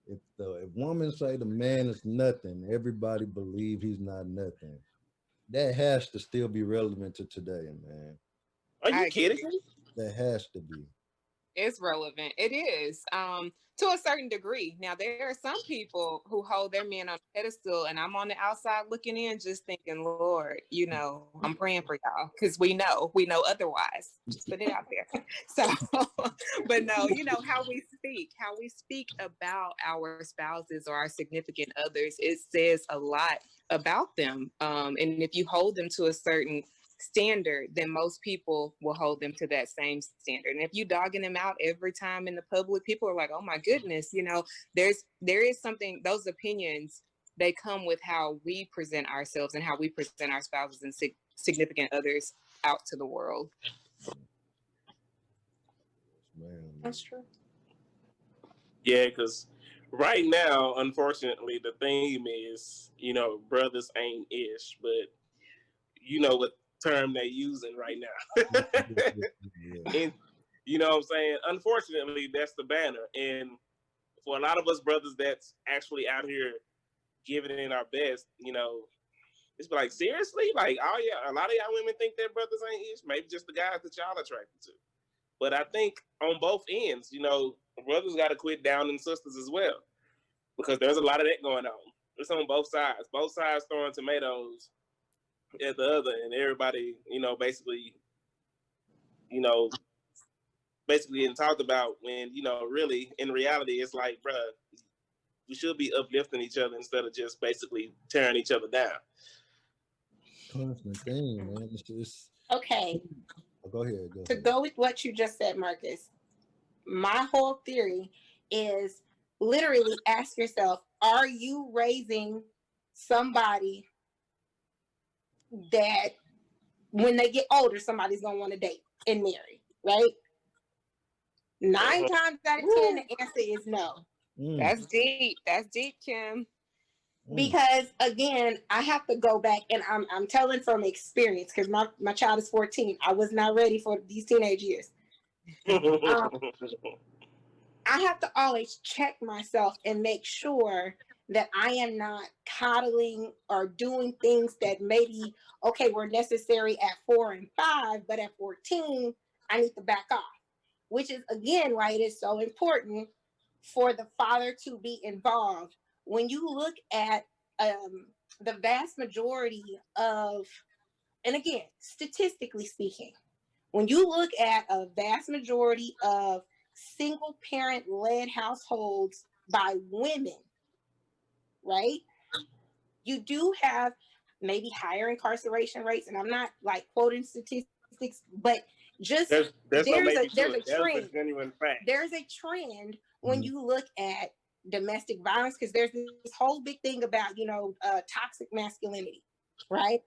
If women say the man is nothing, everybody believe he's not nothing. That has to still be relevant to today, man. Are you kidding me? That has to be. It's relevant. It is, to a certain degree. Now, there are some people who hold their men on a pedestal, and I'm on the outside looking in, just thinking, Lord, I'm praying for y'all because we know otherwise. Just put it out there. So, but no, how we speak about our spouses or our significant others, it says a lot about them. And if you hold them to a certain standard, then most people will hold them to that same standard. And if you dogging them out every time in the public, people are like, oh my goodness, there is something, those opinions, they come with how we present ourselves and how we present our spouses and significant others out to the world. Man, That's true. Yeah, because right now, unfortunately, the theme is, brothers ain't ish, but you know what term they using right now. yeah. And you know what I'm saying? Unfortunately, that's the banner. And for a lot of us brothers that's actually out here giving it our best, it's like, seriously? Like, oh yeah, a lot of y'all women think that brothers ain't ish. Maybe just the guys that y'all attracted to. But I think on both ends, brothers got to quit downing sisters as well, because there's a lot of that going on. It's on both sides. Both sides throwing tomatoes at the other, and everybody, you know, basically getting talked about when, really in reality, it's like, bruh, we should be uplifting each other instead of just basically tearing each other down. Constant thing, man. It's Okay, oh, go ahead. to go with what you just said, Marcus, my whole theory is literally ask yourself, are you raising somebody that when they get older, somebody's going to want to date and marry, right? 9 times out of 10, the answer is no. That's deep. That's deep, Kim. Because again, I have to go back, and I'm telling from experience, because my child is 14. I was not ready for these teenage years. I have to always check myself and make sure that I am not coddling or doing things that maybe, okay, were necessary at 4 and 5, but at 14, I need to back off. Which is, again, why it is so important for the father to be involved. When you look at the vast majority of, and again, statistically speaking, when you look at a vast majority of single parent led households by women, right? You do have maybe higher incarceration rates, and I'm not like quoting statistics, but just there's no maybe to there's it. a trend. That's a genuine fact. There's a trend when you look at domestic violence, because there's this whole big thing about toxic masculinity, right?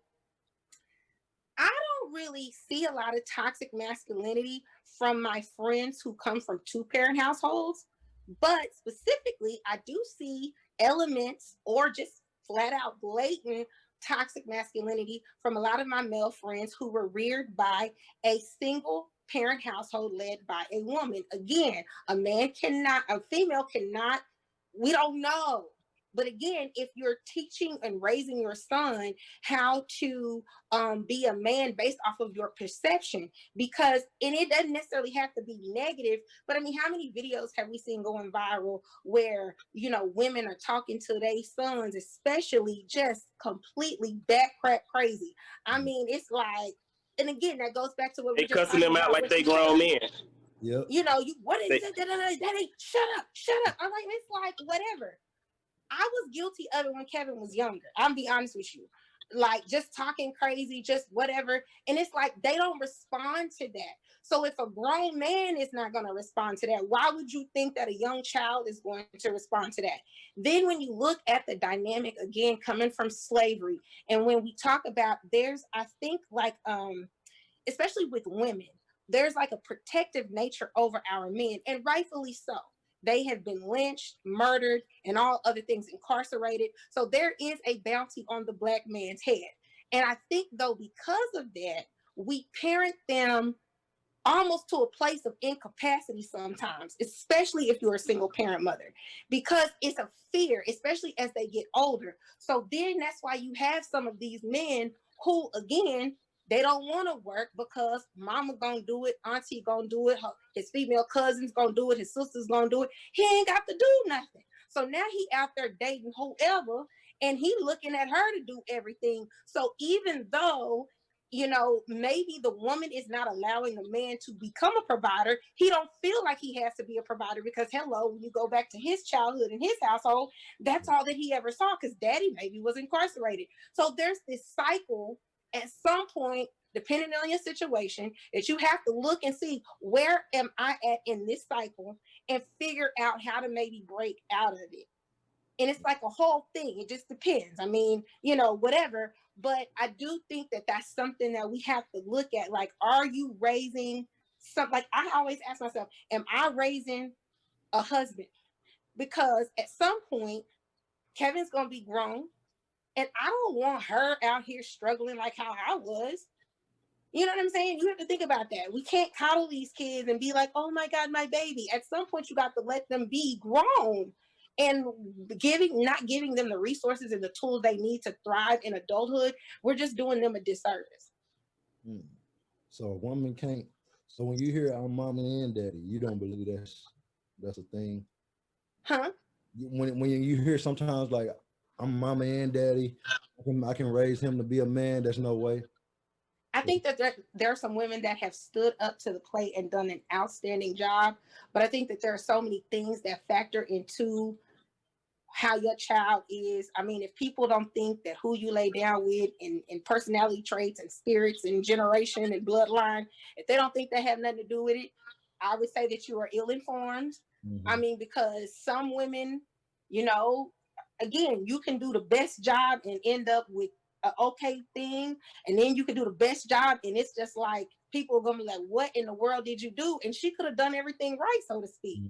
I don't really see a lot of toxic masculinity from my friends who come from 2-parent households, but specifically, I do see elements or just flat out blatant toxic masculinity from a lot of my male friends who were reared by a single parent household led by a woman. Again, a female cannot, we don't know. But again, if you're teaching and raising your son how to be a man based off of your perception, and it doesn't necessarily have to be negative, but I mean, how many videos have we seen going viral where, women are talking to their sons, especially just completely backcrack crazy? I mean, it's like, and again, that goes back to what they we just cussing them out like they grown men. Yep. What is it? That ain't, shut up. I'm like, it's like, whatever. I was guilty of it when Kevin was younger. I'll be honest with you. Like, just talking crazy, just whatever. And it's like, they don't respond to that. So if a grown man is not going to respond to that, why would you think that a young child is going to respond to that? Then when you look at the dynamic, again, coming from slavery, and when we talk about, there's, I think, like, especially with women, there's like a protective nature over our men, and rightfully so. They have been lynched, murdered, and all other things, incarcerated. So there is a bounty on the Black man's head. And I think, though, because of that, we parent them almost to a place of incapacity sometimes, especially if you're a single parent mother, because it's a fear, especially as they get older. So then that's why you have some of these men who, again, they don't want to work because mama gonna do it, auntie gonna do it, his female cousins gonna do it, his sister's gonna do it. He ain't got to do nothing. So now he out there dating whoever, and he looking at her to do everything. So even though, maybe the woman is not allowing the man to become a provider, he don't feel like he has to be a provider because, hello, when you go back to his childhood and his household, that's all that he ever saw because daddy maybe was incarcerated. So there's this cycle at some point, depending on your situation, that you have to look and see, where am I at in this cycle, and figure out how to maybe break out of it. And it's like a whole thing. It just depends. I mean, whatever. But I do think that that's something that we have to look at. Like, are you raising like I always ask myself, am I raising a husband? Because at some point, Kevin's gonna be grown, and I don't want her out here struggling like how I was. You know what I'm saying? You have to think about that. We can't coddle these kids and be like, oh my God, my baby. At some point, you got to let them be grown. And not giving them the resources and the tools they need to thrive in adulthood, we're just doing them a disservice. Mm. So a woman can't. So when you hear I'm mommy and daddy, you don't believe that's a thing. Huh? When you hear sometimes like I'm mama and daddy, I can raise him to be a man. There's no way. I think that there are some women that have stood up to the plate and done an outstanding job, but I think that there are so many things that factor into how your child is. I mean, if people don't think that who you lay down with in personality traits and spirits and generation and bloodline, if they don't think they have nothing to do with it, I would say that you are ill-informed. Mhm. I mean, because some women, you know, again, you can do the best job and end up with an okay thing, and then you can do the best job and it's just like people are gonna be like, what in the world did you do? And she could have done everything right, so to speak.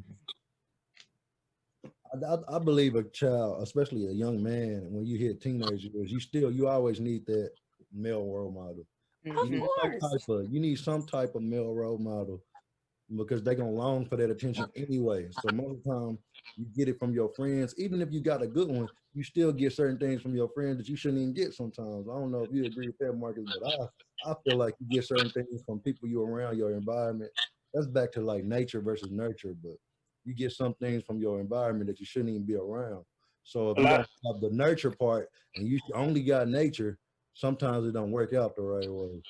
I believe a child, especially a young man, when you hit teenage years, you always need that male role model. Of You need course. you need some type of male role model because they're gonna long for that attention anyway. So most of the time you get it from your friends. Even if you got a good one, you still get certain things from your friends that you shouldn't even get sometimes. I don't know if you agree with that, Marcus, but I feel like you get certain things from people you around, your environment. That's back to like nature versus nurture, but you get some things from your environment that you shouldn't even be around. So if A you lot, don't have the nurture part and you only got nature, sometimes it don't work out the right way.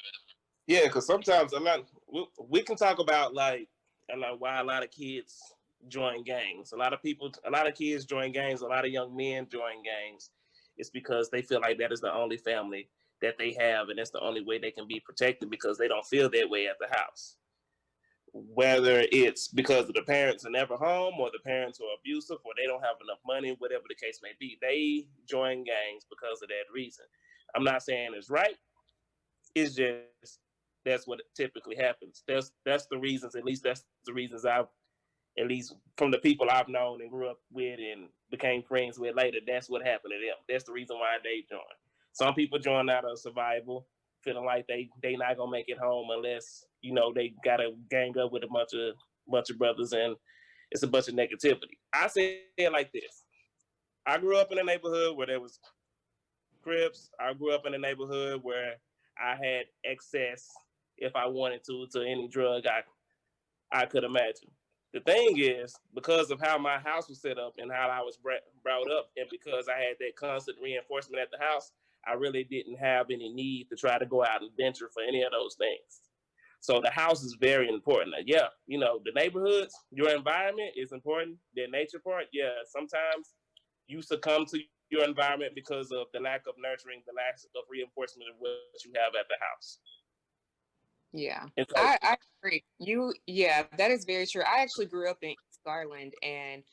yeah, because sometimes we can talk about like why a lot of kids join gangs. A lot of kids join gangs. A lot of young men join gangs. It's because they feel like that is the only family that they have, and that's the only way they can be protected because they don't feel that way at the house. Whether it's because of the parents are never home, or the parents are abusive, or they don't have enough money, whatever the case may be, they join gangs because of that reason. I'm not saying it's right. It's just that's what typically happens. That's the reasons. At least that's the reasons at least from the people I've known and grew up with and became friends with later. That's what happened to them. That's the reason why they joined. Some people join out of survival, feeling like they not gonna make it home unless they gotta gang up with a bunch of brothers, and it's a bunch of negativity. I say it like this: I grew up in a neighborhood where there was Crips. I grew up in a neighborhood where I had access, if I wanted to any drug I could imagine. The thing is, because of how my house was set up and how I was brought up, and because I had that constant reinforcement at the house, I really didn't have any need to try to go out and venture for any of those things. So the house is very important. Yeah, the neighborhoods, your environment is important. The nature part, yeah, sometimes you succumb to your environment because of the lack of nurturing, the lack of reinforcement of what you have at the house. Yeah, And so, I agree. Yeah, that is very true. I actually grew up in East Garland, and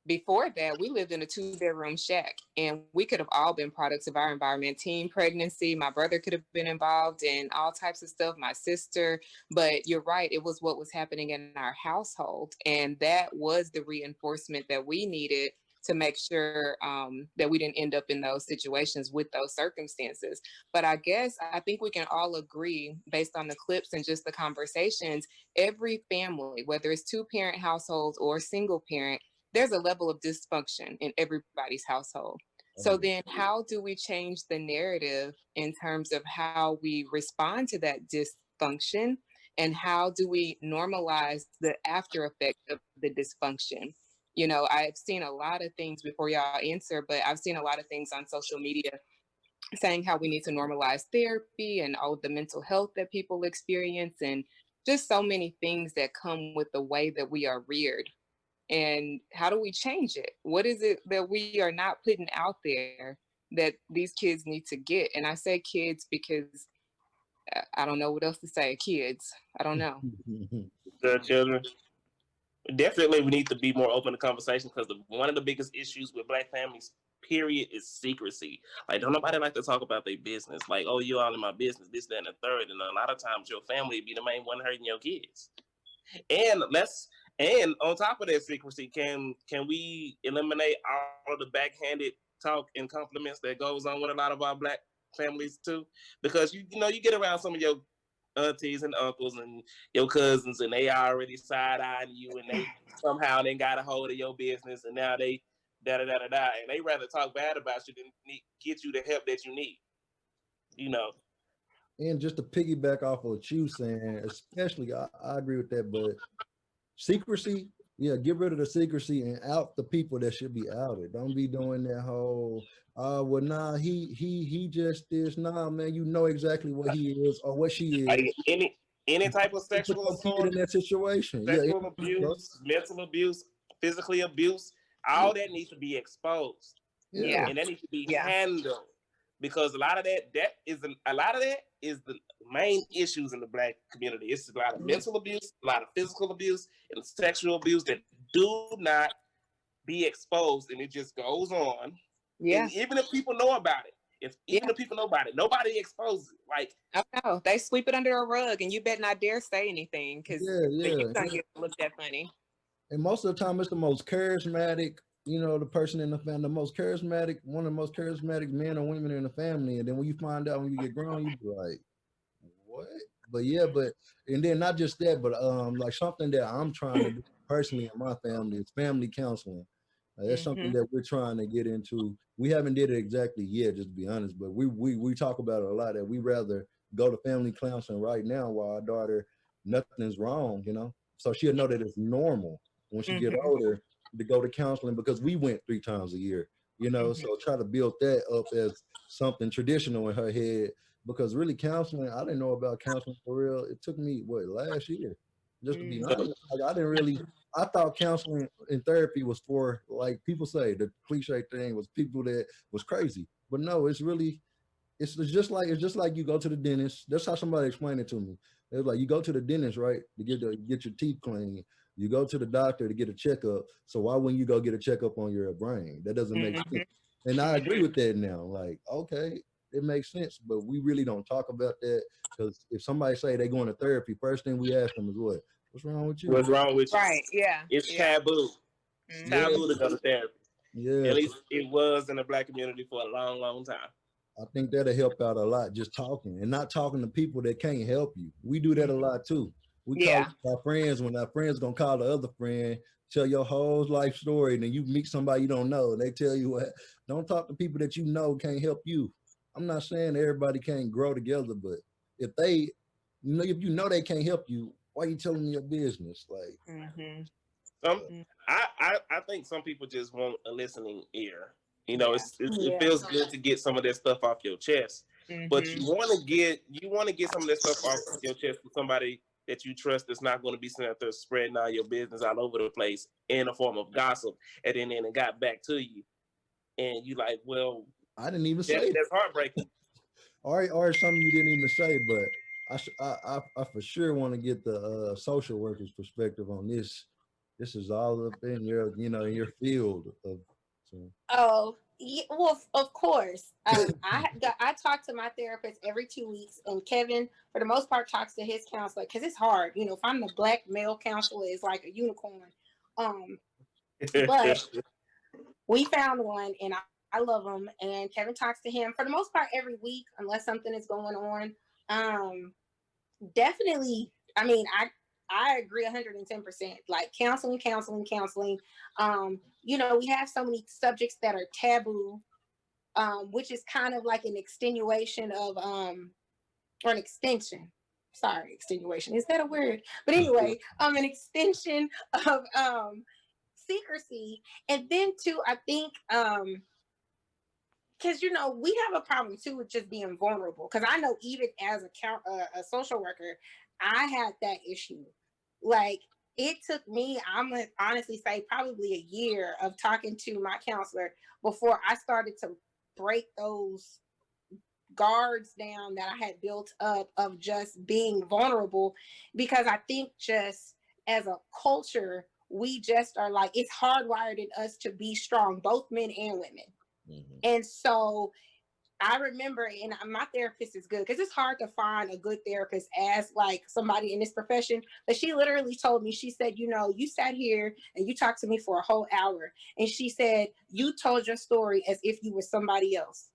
before that, we lived in a 2-bedroom shack, and we could have all been products of our environment. Teen pregnancy, my brother could have been involved in all types of stuff, my sister. But you're right, it was what was happening in our household, and that was the reinforcement that we needed to make sure that we didn't end up in those situations with those circumstances. But I think we can all agree, based on the clips and just the conversations, every family, whether it's 2-parent households or single parent, there's a level of dysfunction in everybody's household. So then how do we change the narrative in terms of how we respond to that dysfunction, and how do we normalize the after effect of the dysfunction? I've seen a lot of things, before y'all answer, but I've seen a lot of things on social media saying how we need to normalize therapy and all the mental health that people experience, and just so many things that come with the way that we are reared. And how do we change it? What is it that we are not putting out there that these kids need to get? And I say kids because I don't know what else to say. Kids, I don't know. the children, definitely we need to be more open to conversation, because one of the biggest issues with Black families, period, is secrecy. Like, don't nobody like to talk about their business. Like, oh, you all in my business, this, that, and the third. And a lot of times your family be the main one hurting your kids. And on top of that secrecy, can we eliminate all of the backhanded talk and compliments that goes on with a lot of our Black families too? Because you know you get around some of your aunties and uncles and your cousins, and they already side eyeing you, and they somehow then got a hold of your business, and now they da da da da da, and they rather talk bad about you than get you the help that you need. You know. And just to piggyback off of what you saying, especially I agree with that, but secrecy, yeah, get rid of the secrecy and out the people that should be outed. Don't be doing that whole well nah he just is. Nah, man, you know exactly what he is or what she is. Like any type of Put sexual your kid assault, in that situation. sexual abuse, mental abuse, physically abuse, all that needs to be exposed. Yeah. And that needs to be Yeah. handled, because a lot of that is the main issues in the Black community. It's a lot of mental abuse, a lot of physical abuse, and sexual abuse that do not be exposed, and it just goes on. Yeah. And even if people know about it, if people know about it, nobody exposes it. Like, I know they sweep it under a rug, and you better not dare say anything because you're gonna get looked at funny. And most of the time, it's the most charismatic, the person in the family, one of the most charismatic men or women in the family. And then when you find out when you get grown, you be like, what? But and then not just that, but like something that I'm trying to do personally in my family is family counseling. That's something that we're trying to get into. We haven't did it exactly yet, just to be honest, but we talk about it a lot, that we rather go to family counseling right now while our daughter, nothing's wrong, so she'll know that it's normal when she get older to go to counseling, because we went 3 times a year, so try to build that up as something traditional in her head, because really counseling, I didn't know about counseling for real. It took me last year, just to be honest. Like, I thought counseling and therapy was for, like people say, the cliche thing was people that was crazy, but no, it's just like you go to the dentist. That's how somebody explained it to me. It was like you go to the dentist, right, to get your teeth cleaned. You go to the doctor to get a checkup. So why wouldn't you go get a checkup on your brain? That doesn't make sense. And I agree with that now. Like, okay, it makes sense, but we really don't talk about that, because if somebody say they're going to therapy, first thing we ask them is what? What's wrong with you? What's wrong with you? Right? Yeah. It's taboo. It's taboo to go to therapy. Yeah. At least it was in the Black community for a long, long time. I think that'll help out a lot, just talking and not talking to people that can't help you. We do that a lot too. We call our friends when our friends gonna call the other friend, tell your whole life story, and then you meet somebody you don't know, and they tell you what. Don't talk to people that you know can't help you. I'm not saying everybody can't grow together, but if they, if you know they can't help you, why are you telling them your business? Like, I think some people just want a listening ear. It feels good to get some of that stuff off your chest, but you want to get some of that stuff off your chest with somebody that you trust, that's not going to be sitting out there spreading all your business all over the place in a form of gossip, and then it got back to you, and you like, well, I didn't even say that's heartbreaking. or something you didn't even say, but I for sure want to get the social worker's perspective on this. This is all up in your, in your field of. So. Oh, yeah, well, of course. I talk to my therapist every 2 weeks, and Kevin, for the most part, talks to his counselor, because it's hard. Finding a Black male counselor is like a unicorn. But we found one, and I love him. And Kevin talks to him for the most part every week, unless something is going on. Definitely. I mean, I agree 110%. Like counseling. We have so many subjects that are taboo, which is kind of like an extenuation of, or an extension. Sorry, extenuation. Is that a word? But anyway, an extension of secrecy. And then too, I think, because we have a problem too with just being vulnerable. Because I know even as a social worker, I had that issue. Like, it took me, I'm gonna honestly say, probably a year of talking to my counselor before I started to break those guards down that I had built up of just being vulnerable. Because I think just as a culture, we just are like, it's hardwired in us to be strong, both men and women. And so I remember, and my therapist is good because it's hard to find a good therapist as like somebody in this profession. But she literally told me, she said, you know, you sat here and you talked to me for a whole hour. And she said, you told your story as if you were somebody else.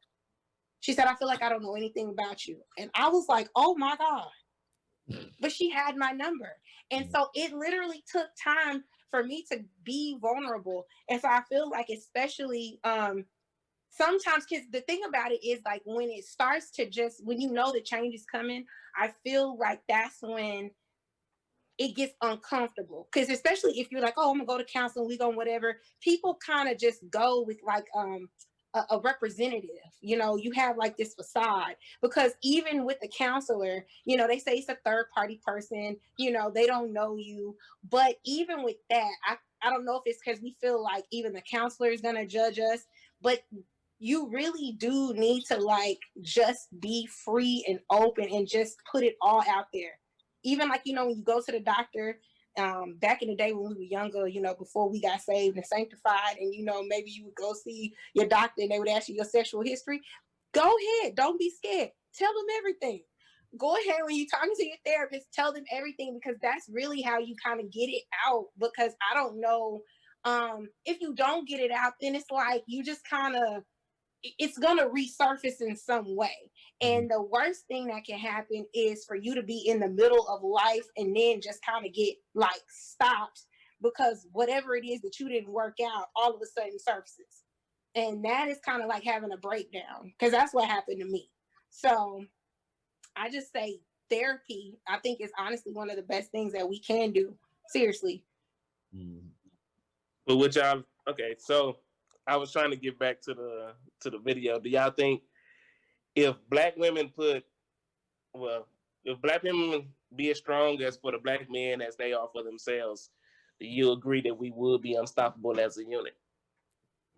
She said, I feel like I don't know anything about you. And I was like, oh my God. But she had my number. And so it literally took time for me to be vulnerable. And so I feel like, especially, sometimes, because the thing about it is like when it starts to just, when you know the change is coming, I feel like that's when it gets uncomfortable. Because especially if you're like, oh, I'm gonna go to counseling, we go whatever, people kind of just go with like a representative. You know, you have like this facade, because even with the counselor, you know, they say it's a third party person, you know, they don't know you. But even with that, I don't know if it's because we feel like even the counselor is gonna judge us, but you really do need to like just be free and open and just put it all out there. Even like, you know, when you go to the doctor, back in the day when we were younger, you know, before we got saved and sanctified, and you know, maybe you would go see your doctor and they would ask you your sexual history. Go ahead, don't be scared. Tell them everything. Go ahead, when you're talking to your therapist, tell them everything, because that's really how you kind of get it out. Because I don't know, if you don't get it out, then it's like you just kind of, it's going to resurface in some way. And the worst thing that can happen is for you to be in the middle of life and then just kind of get like stopped because whatever it is that you didn't work out all of a sudden surfaces. And that is kind of like having a breakdown, because that's what happened to me. So I just say therapy, I think, is honestly one of the best things that we can do. Seriously. But what y'all, okay, so I was trying to get back to the video. Do y'all think if black women if black women be as strong as for the black men as they are for themselves, do you agree that we would be unstoppable as a unit?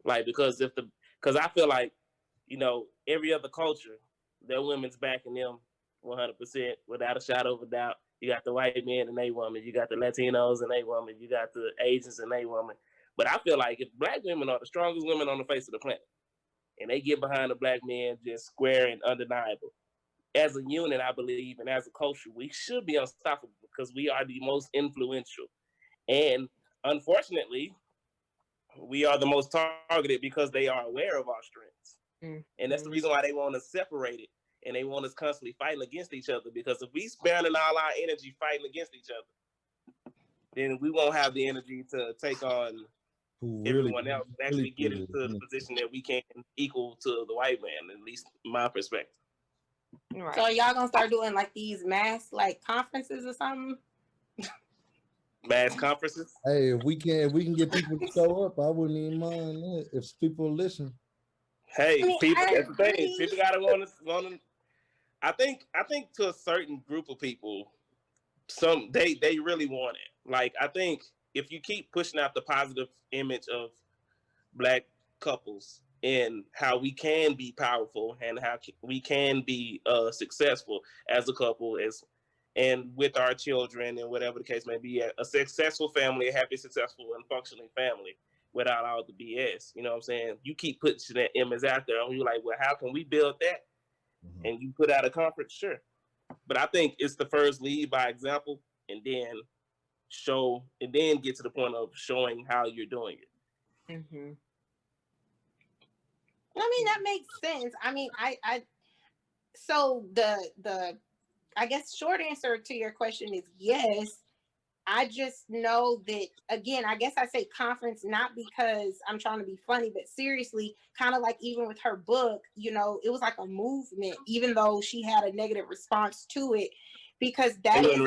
Like, because I feel like, you know, every other culture, their women's backing them 100% without a shadow of a doubt. You got the white men and they woman, you got the Latinos and they woman, you got the Asians and they woman. But I feel like if black women are the strongest women on the face of the planet, and they get behind the black men just square and undeniable, as a unit, I believe, and as a culture, we should be unstoppable because we are the most influential. And unfortunately, we are the most targeted because they are aware of our strengths. Mm-hmm. And that's the reason why they want us separated and they want us constantly fighting against each other. Because if we spending all our energy fighting against each other, then we won't have the energy to take on everyone else and actually get into the position that we can equal to the white man, at least my perspective. Right. So y'all gonna start doing like these mass like conferences or something? Mass conferences? Hey, if we can get people to show up, I wouldn't even mind that if people listen. Hey, I mean, people, that's the thing. People gotta want to. I think to a certain group of people, they really want it. Like, I think if you keep pushing out the positive image of black couples and how we can be powerful and how we can be successful as a couple, and with our children and whatever the case may be, a successful family, a happy, successful, and functioning family without all the BS. You know what I'm saying? You keep putting that image out there and you're like, well, how can we build that? Mm-hmm. And you put out a conference, sure. But I think it's the first lead by example and then get to the point of showing how you're doing it. Mm-hmm. I mean, that makes sense. I mean, so the I guess short answer to your question is yes. I just know that, again, I guess I say conference not because I'm trying to be funny, but seriously, kind of like even with her book, you know, it was like a movement, even though she had a negative response to it, because that is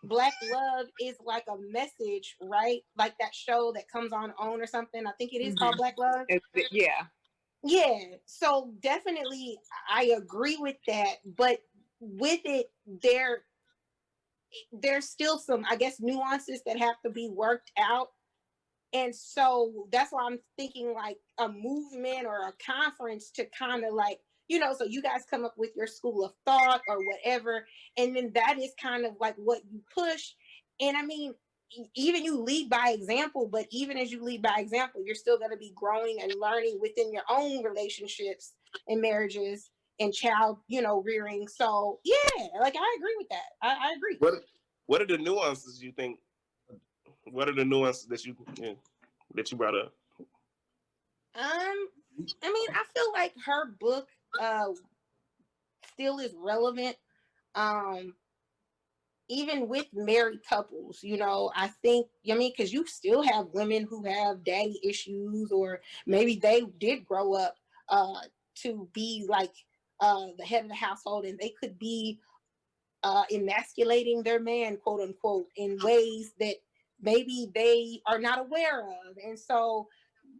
Black Love is like a message, right? Like that show that comes on OWN or something. I think it is called Black Love. Yeah. Yeah. So definitely I agree with that. But with it, there's still some, I guess, nuances that have to be worked out. And so that's why I'm thinking like a movement or a conference to kind of like, you know, so you guys come up with your school of thought or whatever. And then that is kind of like what you push. And I mean, even you lead by example, but even as you lead by example, you're still going to be growing and learning within your own relationships and marriages and child, rearing. So yeah, like I agree with that. I agree. What are the nuances you think? What are the nuances that you brought up? I mean, I feel like her book still is relevant. Even with married couples, I think, because you still have women who have daddy issues, or maybe they did grow up to be like the head of the household, and they could be emasculating their man, quote unquote, in ways that maybe they are not aware of. And so,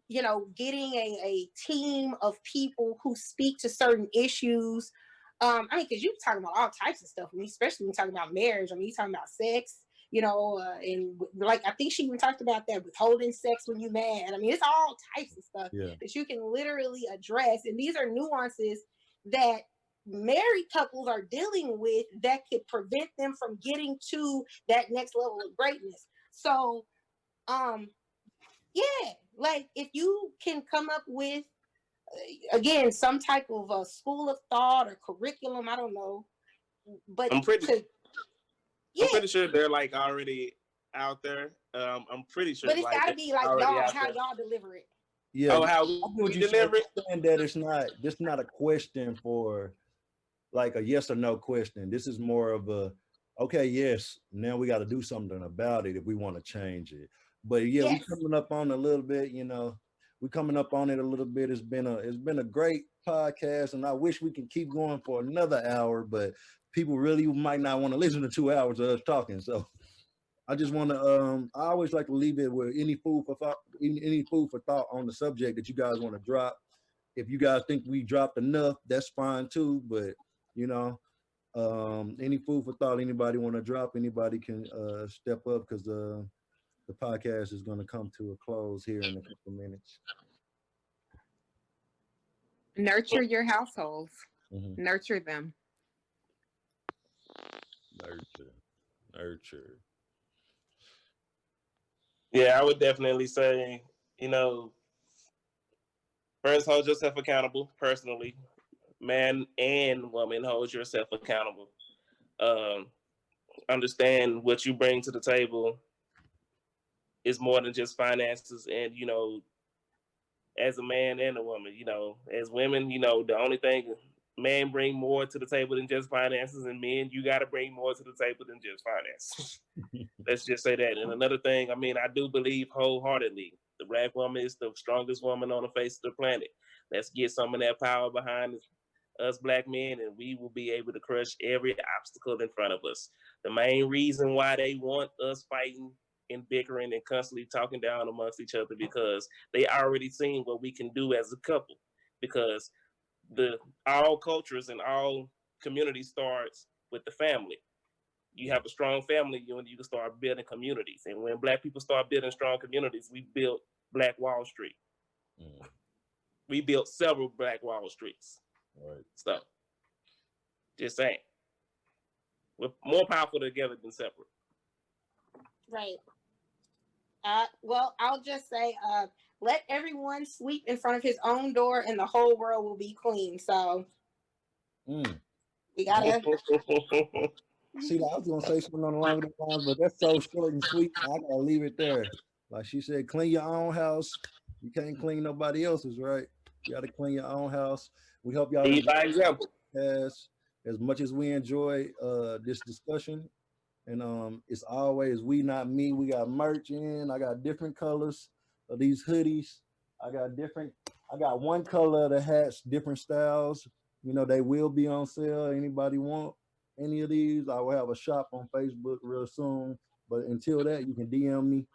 getting a team of people who speak to certain issues. Because you're talking about all types of stuff, especially when you're talking about marriage. You're talking about sex, and like I think she even talked about that, withholding sex when you're mad. It's all types of stuff that you can literally address. And these are nuances that married couples are dealing with that could prevent them from getting to that next level of greatness. So, yeah, like if you can come up with, again, some type of a school of thought or curriculum, I don't know, but I'm pretty sure they're like already out there. I'm pretty sure, but it's got to be like y'all, how there. y'all deliver it. Yeah, Oh, how I get what we you deliver it. saying, that it's not a question for like a yes or no question. This is more of a, okay, yes, now we got to do something about it if we want to change it. But yeah, Yes. we coming up on a little bit, we coming up on it a little bit. It's been a great podcast, and I wish we can keep going for another hour, but people really might not want to listen to 2 hours of us talking. So I just want to, I always like to leave it with any food for thought on the subject that you guys want to drop. If you guys think we dropped enough, that's fine too. But any food for thought anybody want to drop, anybody can step up, because the podcast is going to come to a close here in a couple minutes. Nurture your households. Mm-hmm. Nurture them. Nurture. Yeah, I would definitely say, first hold yourself accountable personally. Man and woman, hold yourself accountable. Understand what you bring to the table is more than just finances. And, as a man and a woman, as women, the only thing, men bring more to the table than just finances, and men, you got to bring more to the table than just finances. Let's just say that. And another thing, I do believe wholeheartedly the Black woman is the strongest woman on the face of the planet. Let's get some of that power behind us Black men, and we will be able to crush every obstacle in front of us. The main reason why they want us fighting and bickering and constantly talking down amongst each other, because they already seen what we can do as a couple. Because all cultures and all communities starts with the family. You have a strong family, you can start building communities. And when Black people start building strong communities, we built Black Wall Street. We built several Black Wall Streets. Right. So, just saying, we're more powerful together than separate. Right. Well, I'll just say, let everyone sweep in front of his own door, and the whole world will be clean. So, we gotta. See, I was gonna say something along the lines, but that's so short and sweet. I gotta leave it there. Like she said, clean your own house. You can't clean nobody else's, right? You gotta clean your own house. We hope y'all lead by example. As much as we enjoy this discussion, and it's always we not me. We got merch in. I got different colors of these hoodies. I got one color of the hats, different styles. They will be on sale. Anybody want any of these? I will have a shop on Facebook real soon. But until that, you can DM me.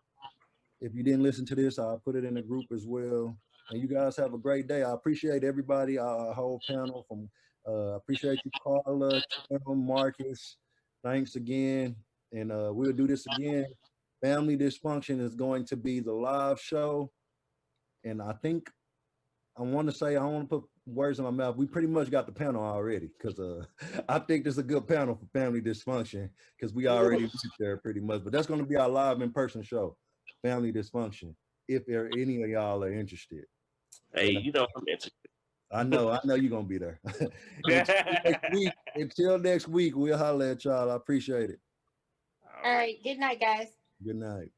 If you didn't listen to this, I'll put it in the group as well. And you guys have a great day. I appreciate everybody, our whole panel. Appreciate you, Carla, Kim, Marcus. Thanks again. And we'll do this again. Family Dysfunction is going to be the live show. And I think I don't want to put words in my mouth. We pretty much got the panel already, because I think this is a good panel for Family Dysfunction, because we already went there pretty much. But that's going to be our live in-person show, Family Dysfunction, if any of y'all are interested. Hey, I'm interested. I know you're gonna be there. Until next week, we'll holler at y'all. I appreciate it. All right. Good night, guys. Good night.